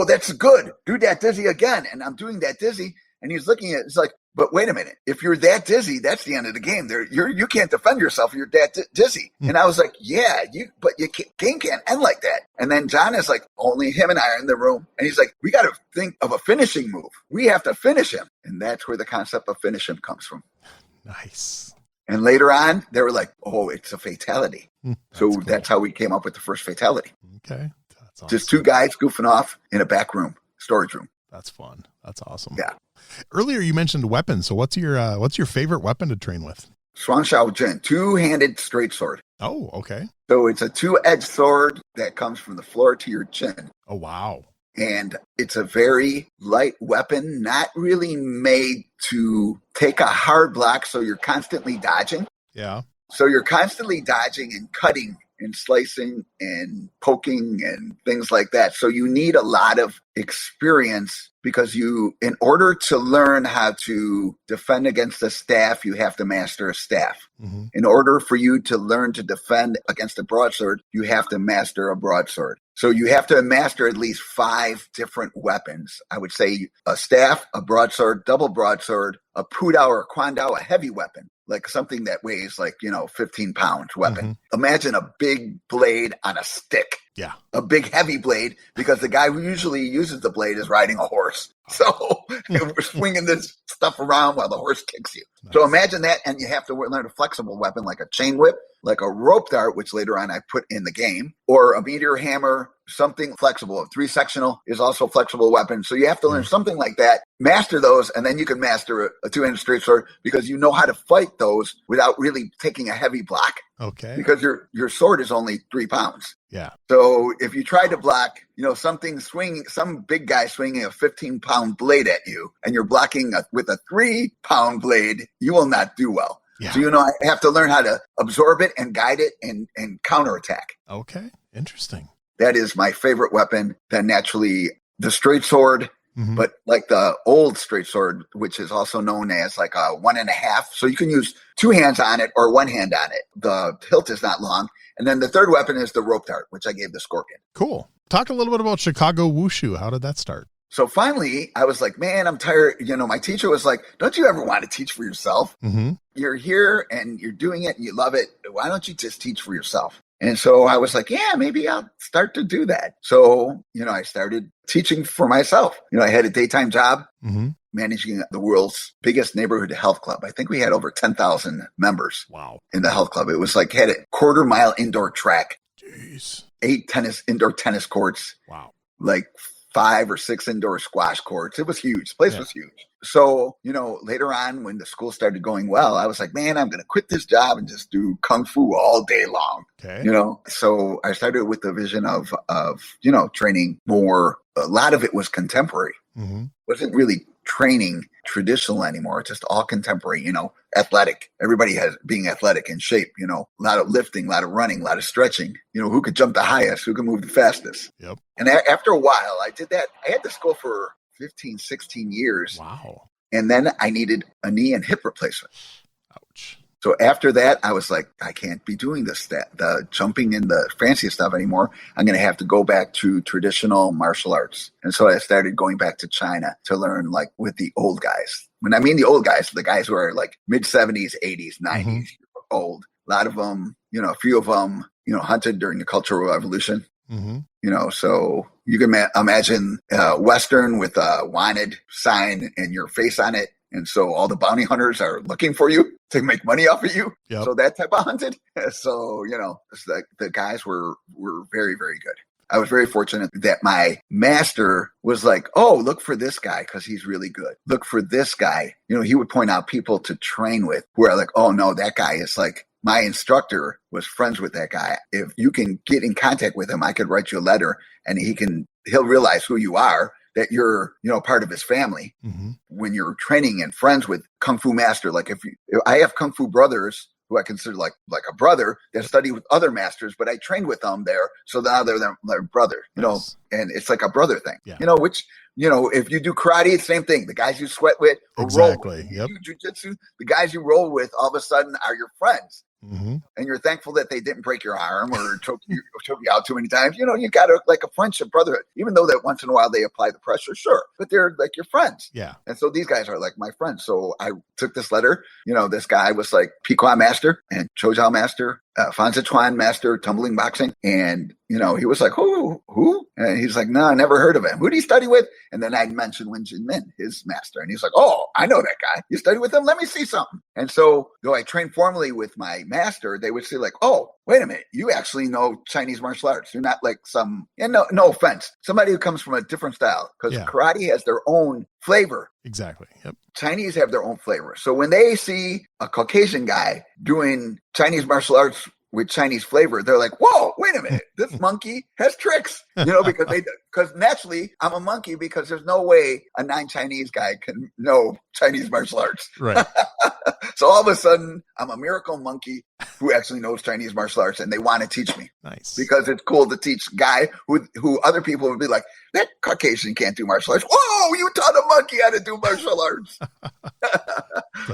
that's good. Do that dizzy again. And I'm doing that dizzy. And he's looking at it. It's like, but wait a minute. If you're that dizzy, that's the end of the game. You can't defend yourself if you're that dizzy. And I was like, yeah, but your game can't end like that. And then John is like, only him and I are in the room. And he's like, we got to think of a finishing move. We have to finish him. And that's where the concept of finish him comes from. Nice. And later on, they were like, oh, it's a fatality. Cool. That's how we came up with the first fatality. Okay. That's awesome. Just two guys goofing off in a back room, storage room. That's fun. That's awesome. Yeah. Earlier you mentioned weapons. So what's your favorite weapon to train with? Shuang Shao Jin, two-handed straight sword. Oh, okay. So it's a two-edged sword that comes from the floor to your chin. Oh, wow. And it's a very light weapon, not really made to take a hard block, so you're constantly dodging. Yeah. So you're constantly dodging and cutting and slicing and poking and things like that. So you need a lot of experience, because in order to learn how to defend against a staff, you have to master a staff. Mm-hmm. In order for you to learn to defend against a broadsword, you have to master a broadsword. So you have to master at least 5 different weapons. I would say a staff, a broadsword, double broadsword, a pudao or kwandao, a heavy weapon, like something that weighs 15 pounds weapon. Mm-hmm. Imagine a big blade on a stick. Yeah. A big heavy blade, because the guy who usually uses the blade is riding a horse. So we're swinging this stuff around while the horse kicks you. Nice. So imagine that, and you have to learn a flexible weapon like a chain whip, like a rope dart, which later on I put in the game, or a meteor hammer, something flexible. A 3-sectional is also a flexible weapon. So you have to learn something like that, master those, and then you can master a two-handed straight sword, because you know how to fight those without really taking a heavy block. Okay. Because your sword is only 3 pounds. Yeah. So if you try to block, some big guy swinging a 15-pound blade at you, and you're blocking with a 3-pound blade, you will not do well. Yeah. So, I have to learn how to absorb it and guide it and counterattack. Okay. Interesting. That is my favorite weapon. Then naturally, the straight sword, Mhm. but like the old straight sword, which is also known as like a 1.5. So you can use 2 hands on it or 1 hand on it. The hilt is not long. And then the third weapon is the rope dart, which I gave the Scorpion. Cool. Talk a little bit about Chicago Wushu. How did that start? So finally, I was like, man, I'm tired. My teacher was like, don't you ever want to teach for yourself? Mm-hmm. You're here and you're doing it and you love it. Why don't you just teach for yourself? And so I was like, yeah, maybe I'll start to do that. So, I started teaching for myself. I had a daytime job managing the world's biggest neighborhood health club. I think we had over 10,000 members. Wow. In the health club. It was like, had a 1/4-mile indoor track. Jeez. 8 indoor tennis courts. Wow. Like 5 or 6 indoor squash courts. It was huge. The place was huge. So, later on when the school started going well, I was like, man, I'm going to quit this job and just do Kung Fu all day long. Okay. So I started with the vision of training more. A lot of it was contemporary. Mm-hmm. Wasn't really training traditional anymore. It's just all contemporary, athletic. Everybody has being athletic in shape, a lot of lifting, a lot of running, a lot of stretching, who could jump the highest, who can move the fastest. Yep. And after a while, I did that. I had to school for 15, 16 years. Wow. And then I needed a knee and hip replacement. Ouch. So after that, I was like, I can't be doing the jumping and the fancy stuff anymore. I'm going to have to go back to traditional martial arts. And so I started going back to China to learn like with the old guys. When I mean the old guys, the guys who are like mid 70s, 80s, 90s, old. A lot of them, a few of them, hunted during the Cultural Revolution. Mm-hmm. So you can imagine Western with a wanted sign and your face on it. And so all the bounty hunters are looking for you to make money off of you. Yep. So that type of hunted. So, the guys were very, very good. I was very fortunate that my master was like, oh, look for this guy because he's really good. Look for this guy. He would point out people to train with who are like, oh, no, that guy is like, my instructor was friends with that guy. If you can get in contact with him, I could write you a letter and he'll realize who you are, that you're, part of his family. Mm-hmm. When you're training and friends with Kung Fu master, like if I have Kung Fu brothers who I consider like a brother that study with other masters, but I trained with them there. So now they're their brother, Nice. And it's like a brother thing, Yeah. which, if you do karate, same thing. The guys you sweat with or Exactly. roll with. Yep. You do jujitsu, the guys you roll with all of a sudden are your friends. Mm-hmm. And you're thankful that they didn't break your arm or choke you out too many times. You got like a friendship, brotherhood, even though that once in a while they apply the pressure, sure, but they're like your friends. Yeah. And so these guys are like my friends. So I took this letter, this guy was like Piqua master and Chojiao master, Fanzichuan master, tumbling boxing. And, he was like, who? And he's like, no, I never heard of him. Who did he study with? And then I mentioned Wen Jinmin, his master. And he's like, oh, I know that guy. You studied with him? Let me see something. And so though I trained formally with my master, they would say like, oh, wait a minute. You actually know Chinese martial arts. You're not like no offense, somebody who comes from a different style, because karate has their own flavor. Exactly. Yep. Chinese have their own flavor. So when they see a Caucasian guy doing Chinese martial arts with Chinese flavor, they're like, whoa, wait a minute. This monkey has tricks, because naturally I'm a monkey, because there's no way a non-Chinese guy can know Chinese martial arts. Right. So all of a sudden I'm a miracle monkey who actually knows Chinese martial arts, and they want to teach me. Nice. Because it's cool to teach a guy who other people would be like, that Caucasian can't do martial arts. Whoa, you taught a monkey how to do martial arts.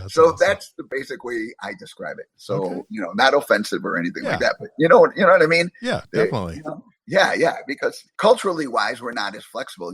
So awesome. That's the basic way I describe it. So, okay. Not offensive or anything like that, but you know what I mean? Yeah, definitely. Yeah, because culturally wise, we're not as flexible.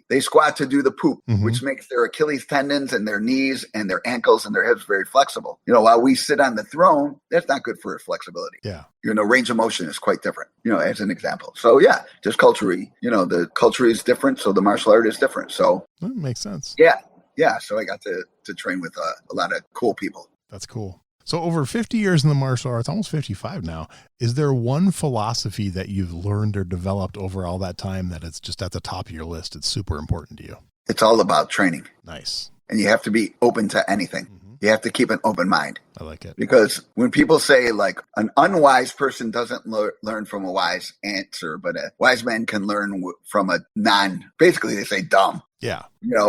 They squat to do the poop, which makes their Achilles tendons and their knees and their ankles and their hips very flexible. While we sit on the throne, that's not good for flexibility. Yeah. Range of motion is quite different, as an example. So yeah, just culturally, the culture is different. So the martial art is different. So that makes sense. Yeah. So I got to train with a lot of cool people. That's cool. So over 50 years in the martial arts, almost 55 now, is there one philosophy that you've learned or developed over all that time that it's just at the top of your list? It's super important to you. It's all about training. Nice. And you have to be open to anything. You have to keep an open mind. I like it. Because when people say like an unwise person doesn't learn from a wise answer, but a wise man can learn from basically they say dumb. Yeah.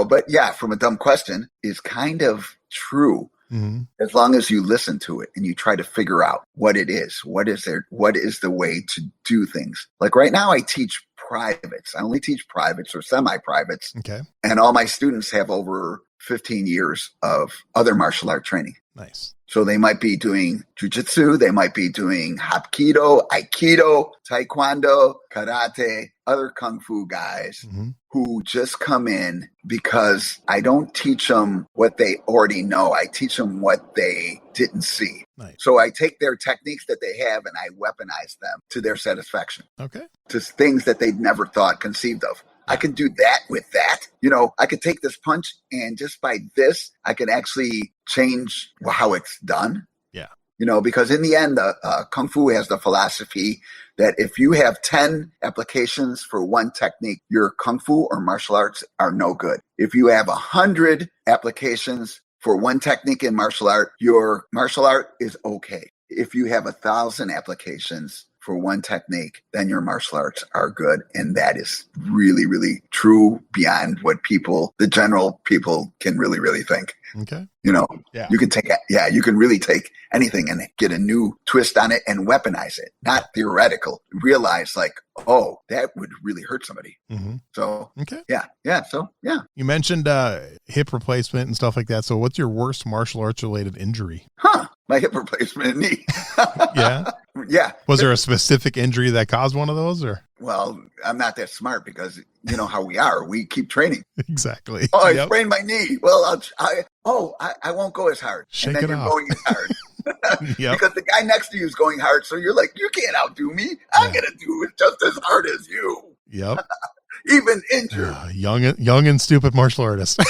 But yeah, from a dumb question is kind of true. As long as you listen to it and you try to figure out what it is, what is the way to do things. Like right now I teach privates. I only teach privates or semi-privates. Okay. And all my students have over 15 years of other martial art training. Nice. So they might be doing jujitsu, they might be doing hapkido, aikido, taekwondo, karate, other kung fu guys who just come in because I don't teach them what they already know. I teach them what they didn't see. Nice. So I take their techniques that they have and I weaponize them to their satisfaction. Okay. To things that they'd never thought, conceived of. I can do that with that. I could take this punch and just by this, I can actually change how it's done. Yeah. Because in the end, Kung Fu has the philosophy that if you have 10 applications for one technique, your Kung Fu or martial arts are no good. If you have 100 applications for one technique in martial art, your martial art is okay. If you have 1,000 applications for one technique, then your martial arts are good. And that is really, really true beyond what the general people can really, really think. Okay. You can really take anything and get a new twist on it and weaponize it. Not theoretical. Realize that would really hurt somebody. So, okay. Yeah. So, yeah. You mentioned hip replacement and stuff like that. So what's your worst martial arts related injury? My hip replacement knee. Yeah. Yeah. Was there a specific injury that caused one of those or? Well, I'm not that smart because you know how we are. We keep training. Exactly. Oh, I sprained my knee. Well, I won't go as hard. Shake and then it you're off. going as hard. Yep. Because the guy next to you is going hard. So you're like, you can't outdo me. I'm going to do it just as hard as you. Yep. Even injured. Young and stupid martial artist.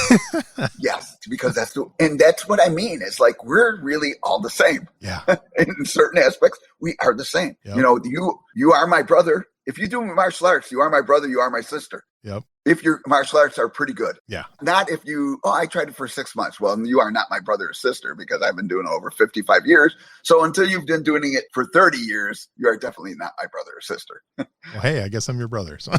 Yes, because that's what I mean. It's like we're really all the same. Yeah. In certain aspects, we are the same. Yep. You are my brother. If you do martial arts, you are my brother, you are my sister. Yep. If your martial arts are pretty good. Yeah. Not if I tried it for 6 months. Well, you are not my brother or sister because I've been doing it over 55 years. So until you've been doing it for 30 years, you are definitely not my brother or sister. Well, hey, I guess I'm your brother. So.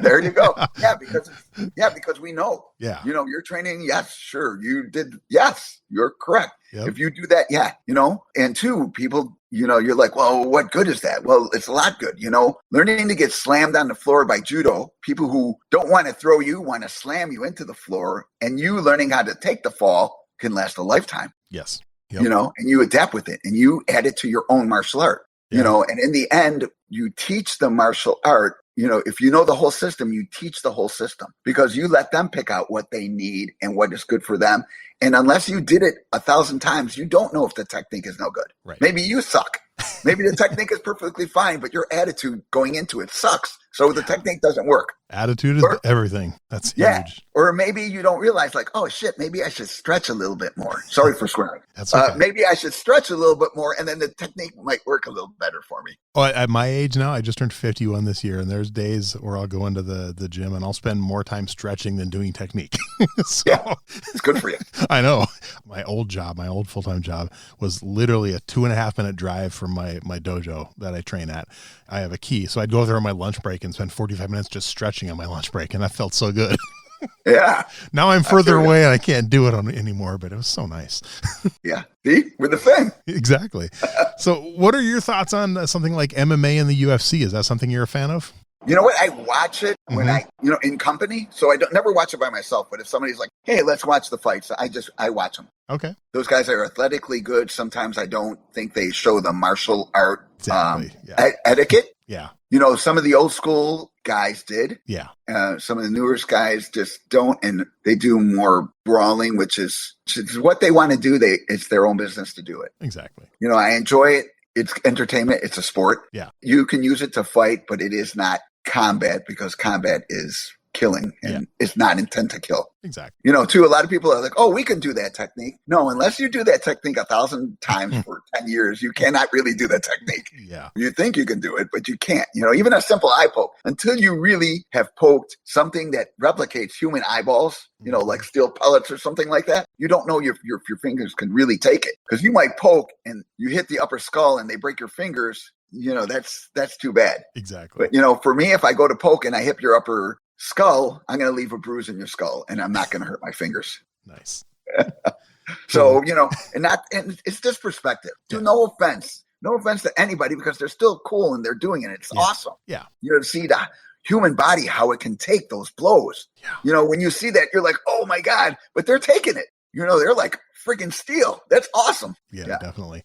There you go. Yeah, because we know. Yeah. You're training. Yes, sure. You did. Yes, you're correct. Yep. If you do that, yeah, and two, people, you're like, well, what good is that? Well, it's a lot good, learning to get slammed on the floor by judo, people who don't want to throw you, want to slam you into the floor, and you learning how to take the fall can last a lifetime. Yes. Yep. And you adapt with it and you add it to your own martial art, and in the end, you teach the martial art. If you know the whole system, you teach the whole system because you let them pick out what they need and what is good for them. And unless you did it 1,000 times, you don't know if the technique is no good. Right. Maybe you suck. Maybe the technique is perfectly fine, but your attitude going into it sucks. So the technique doesn't work. Attitude is everything. That's huge. Or maybe you don't realize oh shit, maybe I should stretch a little bit more. Sorry for swearing. That's okay. Maybe I should stretch a little bit more and then the technique might work a little better for me. Oh, at my age now, I just turned 51 this year, and there's days where I'll go into the gym and I'll spend more time stretching than doing technique. Yeah, it's good for you. I know. My old full-time job was literally a 2.5 minute drive from my dojo that I train at. I have a key. So I'd go there on my lunch break and spend 45 minutes just stretching on my lunch break. And that felt so good. Yeah. Now I'm further away and I can't do it anymore, but it was so nice. Yeah. See, we're the same. Exactly. So what are your thoughts on something like MMA and the UFC? Is that something you're a fan of? You know what? I watch it when in company. So I never watch it by myself. But if somebody's like, hey, let's watch the fights, I watch them. Okay. Those guys are athletically good. Sometimes I don't think they show the martial art etiquette. Yeah. Some of the old school guys did. Yeah. Some of the newer guys just don't. And they do more brawling, which is what they want to do. It's their own business to do it. Exactly. I enjoy it. It's entertainment. It's a sport. Yeah. You can use it to fight, but it is not combat because combat is killing and it's not intent to kill. Exactly. Too, a lot of people are like, oh, we can do that technique. No, unless you do that technique 1,000 times for 10 years, you cannot really do that technique. Yeah. You think you can do it, but you can't. Even a simple eye poke, until you really have poked something that replicates human eyeballs, like steel pellets or something like that, you don't know your fingers can really take it. Because you might poke and you hit the upper skull and they break your fingers. That's too bad. Exactly. But, for me, if I go to poke and I hit your upper skull, I'm going to leave a bruise in your skull and I'm not going to hurt my fingers. Nice. So, and it's just perspective. No offense to anybody because they're still cool and they're doing it. It's awesome. Yeah. To see human body, how it can take those blows. Yeah. When you see that, you're like, oh my God, but they're taking it. They're like freaking steel. That's awesome. Yeah, definitely.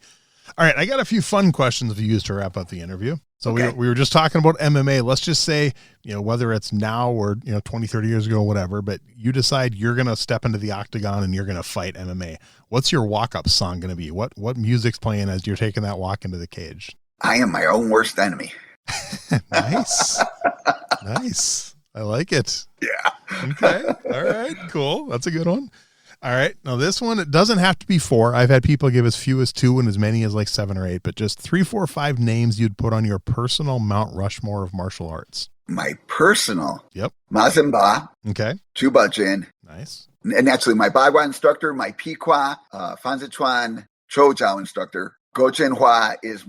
All right, I got a few fun questions to use to wrap up the interview. So we were just talking about MMA. Let's just say, whether it's now or, 20, 30 years ago, whatever, but you decide you're going to step into the octagon and you're going to fight MMA. What's your walk-up song going to be? What music's playing as you're taking that walk into the cage? I am my own worst enemy. Nice. Nice. I like it. Yeah. Okay. All right, cool. That's a good one. All right. Now this one, it doesn't have to be 4. I've had people give as few as 2 and as many as like 7 or 8, but just 3, 4, 5 names you'd put on your personal Mount Rushmore of martial arts. My personal. Yep. Mazimba. Okay. Chubajin. Nice. And actually my Bagua instructor, my Piqua, Fanzichuan, Chojiao instructor. Go Jinhua is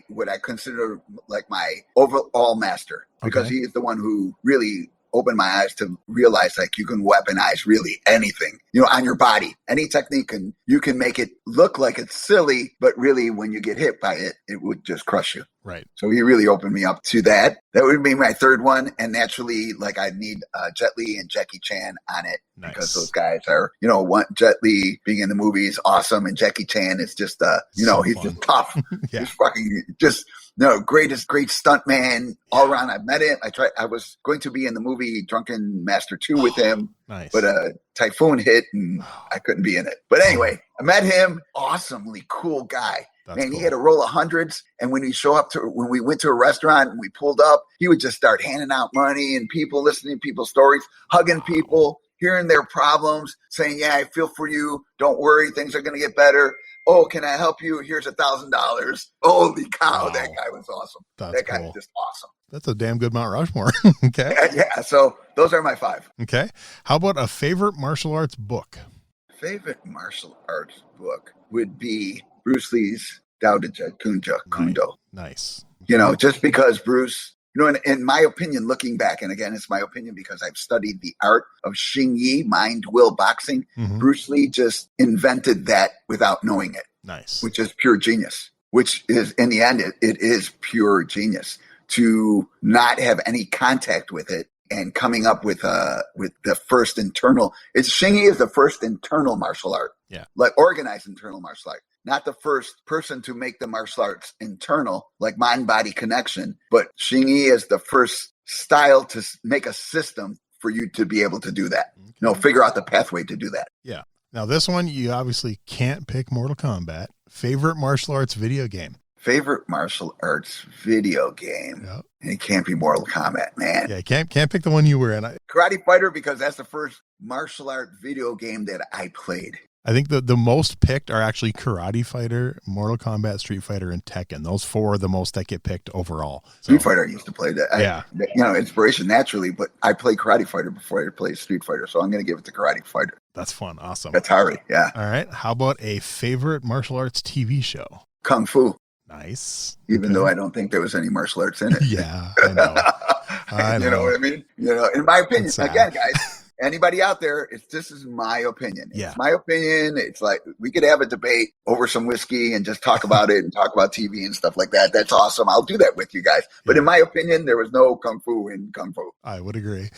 what I consider like my overall master, because he is the one who really opened my eyes to realize like you can weaponize really anything, on your body, any technique, and you can make it look like it's silly, but really when you get hit by it, it would just crush you. Right. So he really opened me up to that. That would be my third one. And naturally, like I'd need Jet Li and Jackie Chan on it. Nice. Because those guys are, Jet Li being in the movie is awesome. And Jackie Chan is just, he's just tough. Yeah. He's fucking just, great stunt man all around. I met him. I was going to be in the movie Drunken Master 2 with him. Nice. But a typhoon hit and I couldn't be in it. But anyway, I met him. Awesomely cool guy. That's cool. He had a roll of hundreds. And when we went to a restaurant and we pulled up, he would just start handing out money and people, listening to people's stories, hugging people, hearing their problems, saying, yeah, I feel for you. Don't worry. Things are going to get better. Oh, can I help you? Here's $1,000. Holy cow. Wow. That guy was awesome. That guy was just awesome. That's a damn good Mount Rushmore. Okay. Yeah. So those are my 5. Okay. How about a favorite martial arts book? Favorite martial arts book would be Bruce Lee's Dao De Kunja Kundo. Nice. Just because Bruce, in my opinion, looking back, and again, it's my opinion because I've studied the art of Xing Yi, mind, will, boxing. Mm-hmm. Bruce Lee just invented that without knowing it. Nice. Which is pure genius, which is, in the end, it is pure genius to not have any contact with it and coming up with the first internal. Xing Yi is the first internal martial art. Yeah. Like organized internal martial art. Not the first person to make the martial arts internal, like mind-body connection, but Xing Yi is the first style to make a system for you to be able to do that. Okay. Figure out the pathway to do that. Yeah. Now this one, you obviously can't pick Mortal Kombat. Favorite martial arts video game? Favorite martial arts video game? Yep. And it can't be Mortal Kombat, man. Yeah, can't pick the one you were in. Karate Fighter, because that's the first martial art video game that I played. I think the most picked are actually Karate Fighter, Mortal Kombat, Street Fighter, and Tekken. Those 4 are the most that get picked overall. Street Fighter, I used to play that. Inspiration naturally, but I played Karate Fighter before I played Street Fighter, so I'm going to give it to Karate Fighter. That's fun. Awesome. Atari, yeah. All right. How about a favorite martial arts TV show? Kung Fu. Nice. Even though I don't think there was any martial arts in it. Yeah, I know. I know. You know what I mean? In my opinion, again, guys. Anybody out there, this is my opinion. It's my opinion. It's like we could have a debate over some whiskey and just talk about it and talk about TV and stuff like that. That's awesome. I'll do that with you guys. But in my opinion, there was no Kung Fu in Kung Fu. I would agree.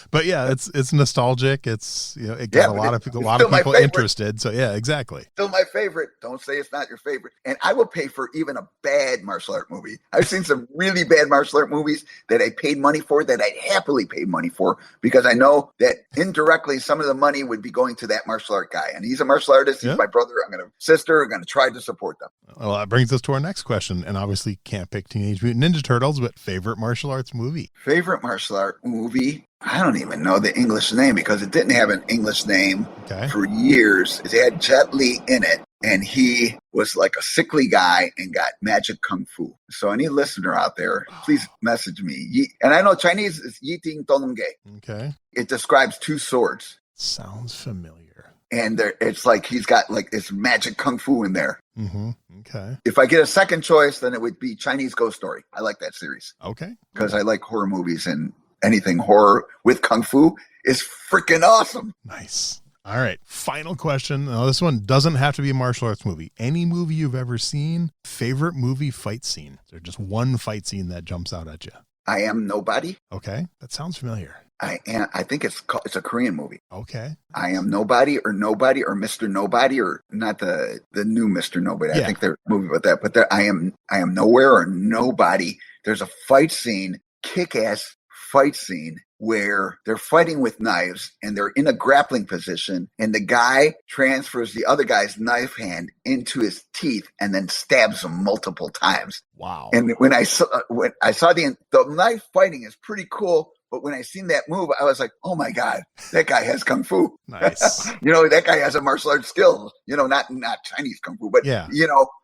But yeah, it's nostalgic. It's it got a lot of people interested. So yeah, exactly. Still my favorite. Don't say it's not your favorite. And I will pay for even a bad martial art movie. I've seen some really bad martial art movies that I paid money for, that I'd happily pay money for, because I know that indirectly some of the money would be going to that martial art guy. And he's a martial artist. He's my brother. I'm going to try to support them. Well, that brings us to our next question. And obviously can't pick Teenage Mutant Ninja Turtles, but favorite martial arts movie? Favorite martial art movie? I don't even know the English name, because it didn't have an English name for years. It had Jet Li in it, and he was like a sickly guy and got magic kung fu. So any listener out there, please message me. And I know Chinese is Yi Ting Tong Ge. Okay. It describes 2 swords. Sounds familiar. And it's like he's got like this magic kung fu in there. Mm-hmm. Okay. If I get a second choice, then it would be Chinese Ghost Story. I like that series. Okay. Because I like horror movies, and anything horror with kung fu is freaking awesome. Nice. All right. Final question. Now, this one doesn't have to be a martial arts movie. Any movie you've ever seen, favorite movie fight scene? There's just one fight scene that jumps out at you. I Am Nobody. Okay, that sounds familiar. I think it's a Korean movie. Okay. I Am Nobody or Mr. Nobody, or not the new Mr. Nobody. Yeah. I think they're a movie with that, but I am Nowhere or Nobody. There's a fight scene, kick-ass fight scene, where they're fighting with knives and they're in a grappling position, and the guy transfers the other guy's knife hand into his teeth and then stabs him multiple times. Wow. And when I saw the knife fighting is pretty cool. But when I seen that move, I was like, oh my God, that guy has Kung Fu. Nice. That guy has a martial arts skill, not Chinese Kung Fu, but, yeah.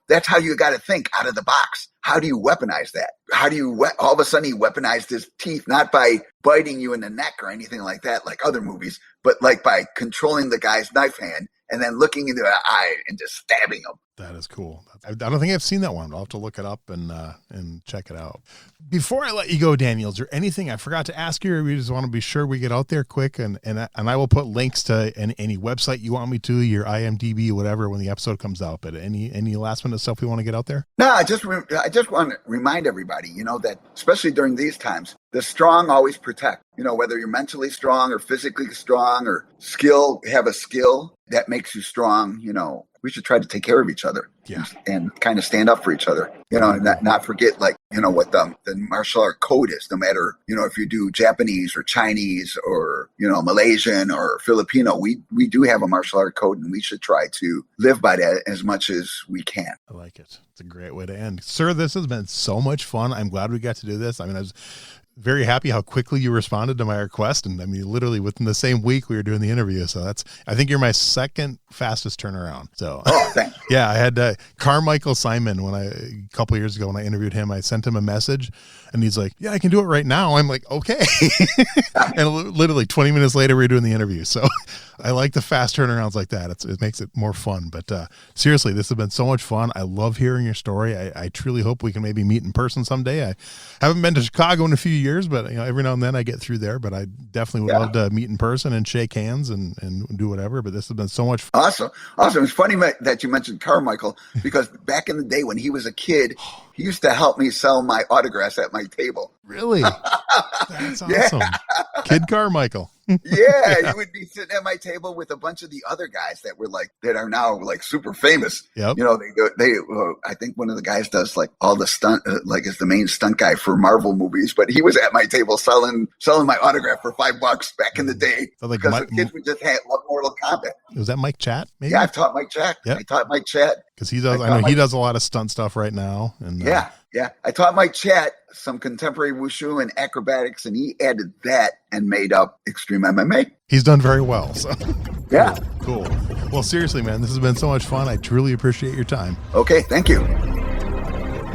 That's how you got to think out of the box. How do you weaponize that? How do you, all of a sudden he weaponized his teeth, not by biting you in the neck or anything like that, like other movies, but like by controlling the guy's knife hand and then looking into the eye and just stabbing him. That is cool. I don't think I've seen that one. I'll have to look it up and check it out. Before I let you go, Daniel, is there anything I forgot to ask you, or we just want to be sure we get out there quick? And I will put links to any website you want me to, your IMDb, whatever, when the episode comes out. But any last minute stuff we want to get out there? No, I just want to remind everybody, that especially during these times, the strong always protect. Whether you're mentally strong or physically strong or have a skill that makes you strong, we should try to take care of each other. Yeah. And kind of stand up for each other, and not forget, what the martial art code is, no matter, if you do Japanese or Chinese or, Malaysian or Filipino, we do have a martial art code, and we should try to live by that as much as we can. I like it. It's a great way to end. Sir, this has been so much fun. I'm glad we got to do this. I was very happy how quickly you responded to my request. And literally within the same week we were doing the interview. So I think you're my second fastest turnaround. So thanks. Yeah, I had Carmichael Simon a couple of years ago when I interviewed him. I sent him a message and he's like, yeah, I can do it right now. I'm like, okay. And literally 20 minutes later we were doing the interview. So I like the fast turnarounds like that. It makes it more fun. But seriously, this has been so much fun. I love hearing your story. I truly hope we can maybe meet in person someday. I haven't been to Chicago in a few years, but every now and then I get through there. But I definitely would love to meet in person and shake hands and do whatever. But this has been so much fun. Awesome. It's funny that you mentioned Carmichael, because back in the day when he was a kid, he used to help me sell my autographs at my table. Really? That's awesome. Yeah. Kid Carmichael. Yeah, he would be sitting at my table with a bunch of the other guys that are now super famous. Yep. I think one of the guys does all the stunt, is the main stunt guy for Marvel movies, but he was at my table selling my autograph for $5 back in the day. So because the kids would just love Mortal Kombat. Was that Mike Chat? Maybe? Yeah, I've taught Mike Chat. Yep. I taught Mike Chat. Because he does, I know he does a lot of stunt stuff right now. And yeah. I taught Mike Chat some contemporary wushu and acrobatics, and he added that and made up Extreme MMA. He's done very well. So yeah. Cool. Well, seriously, man, this has been so much fun. I truly appreciate your time. Okay. Thank you.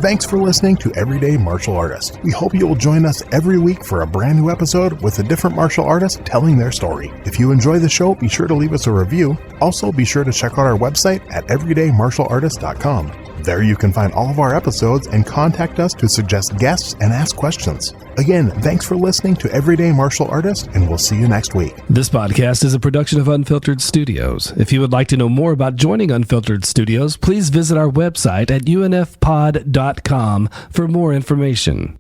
Thanks for listening to Everyday Martial Artist. We hope you will join us every week for a brand new episode with a different martial artist telling their story. If you enjoy the show, be sure to leave us a review. Also, be sure to check out our website at everydaymartialartist.com. There you can find all of our episodes and contact us to suggest guests and ask questions. Again, thanks for listening to Everyday Martial Artist, and we'll see you next week. This podcast is a production of Unfiltered Studios. If you would like to know more about joining Unfiltered Studios, please visit our website at unfpod.com for more information.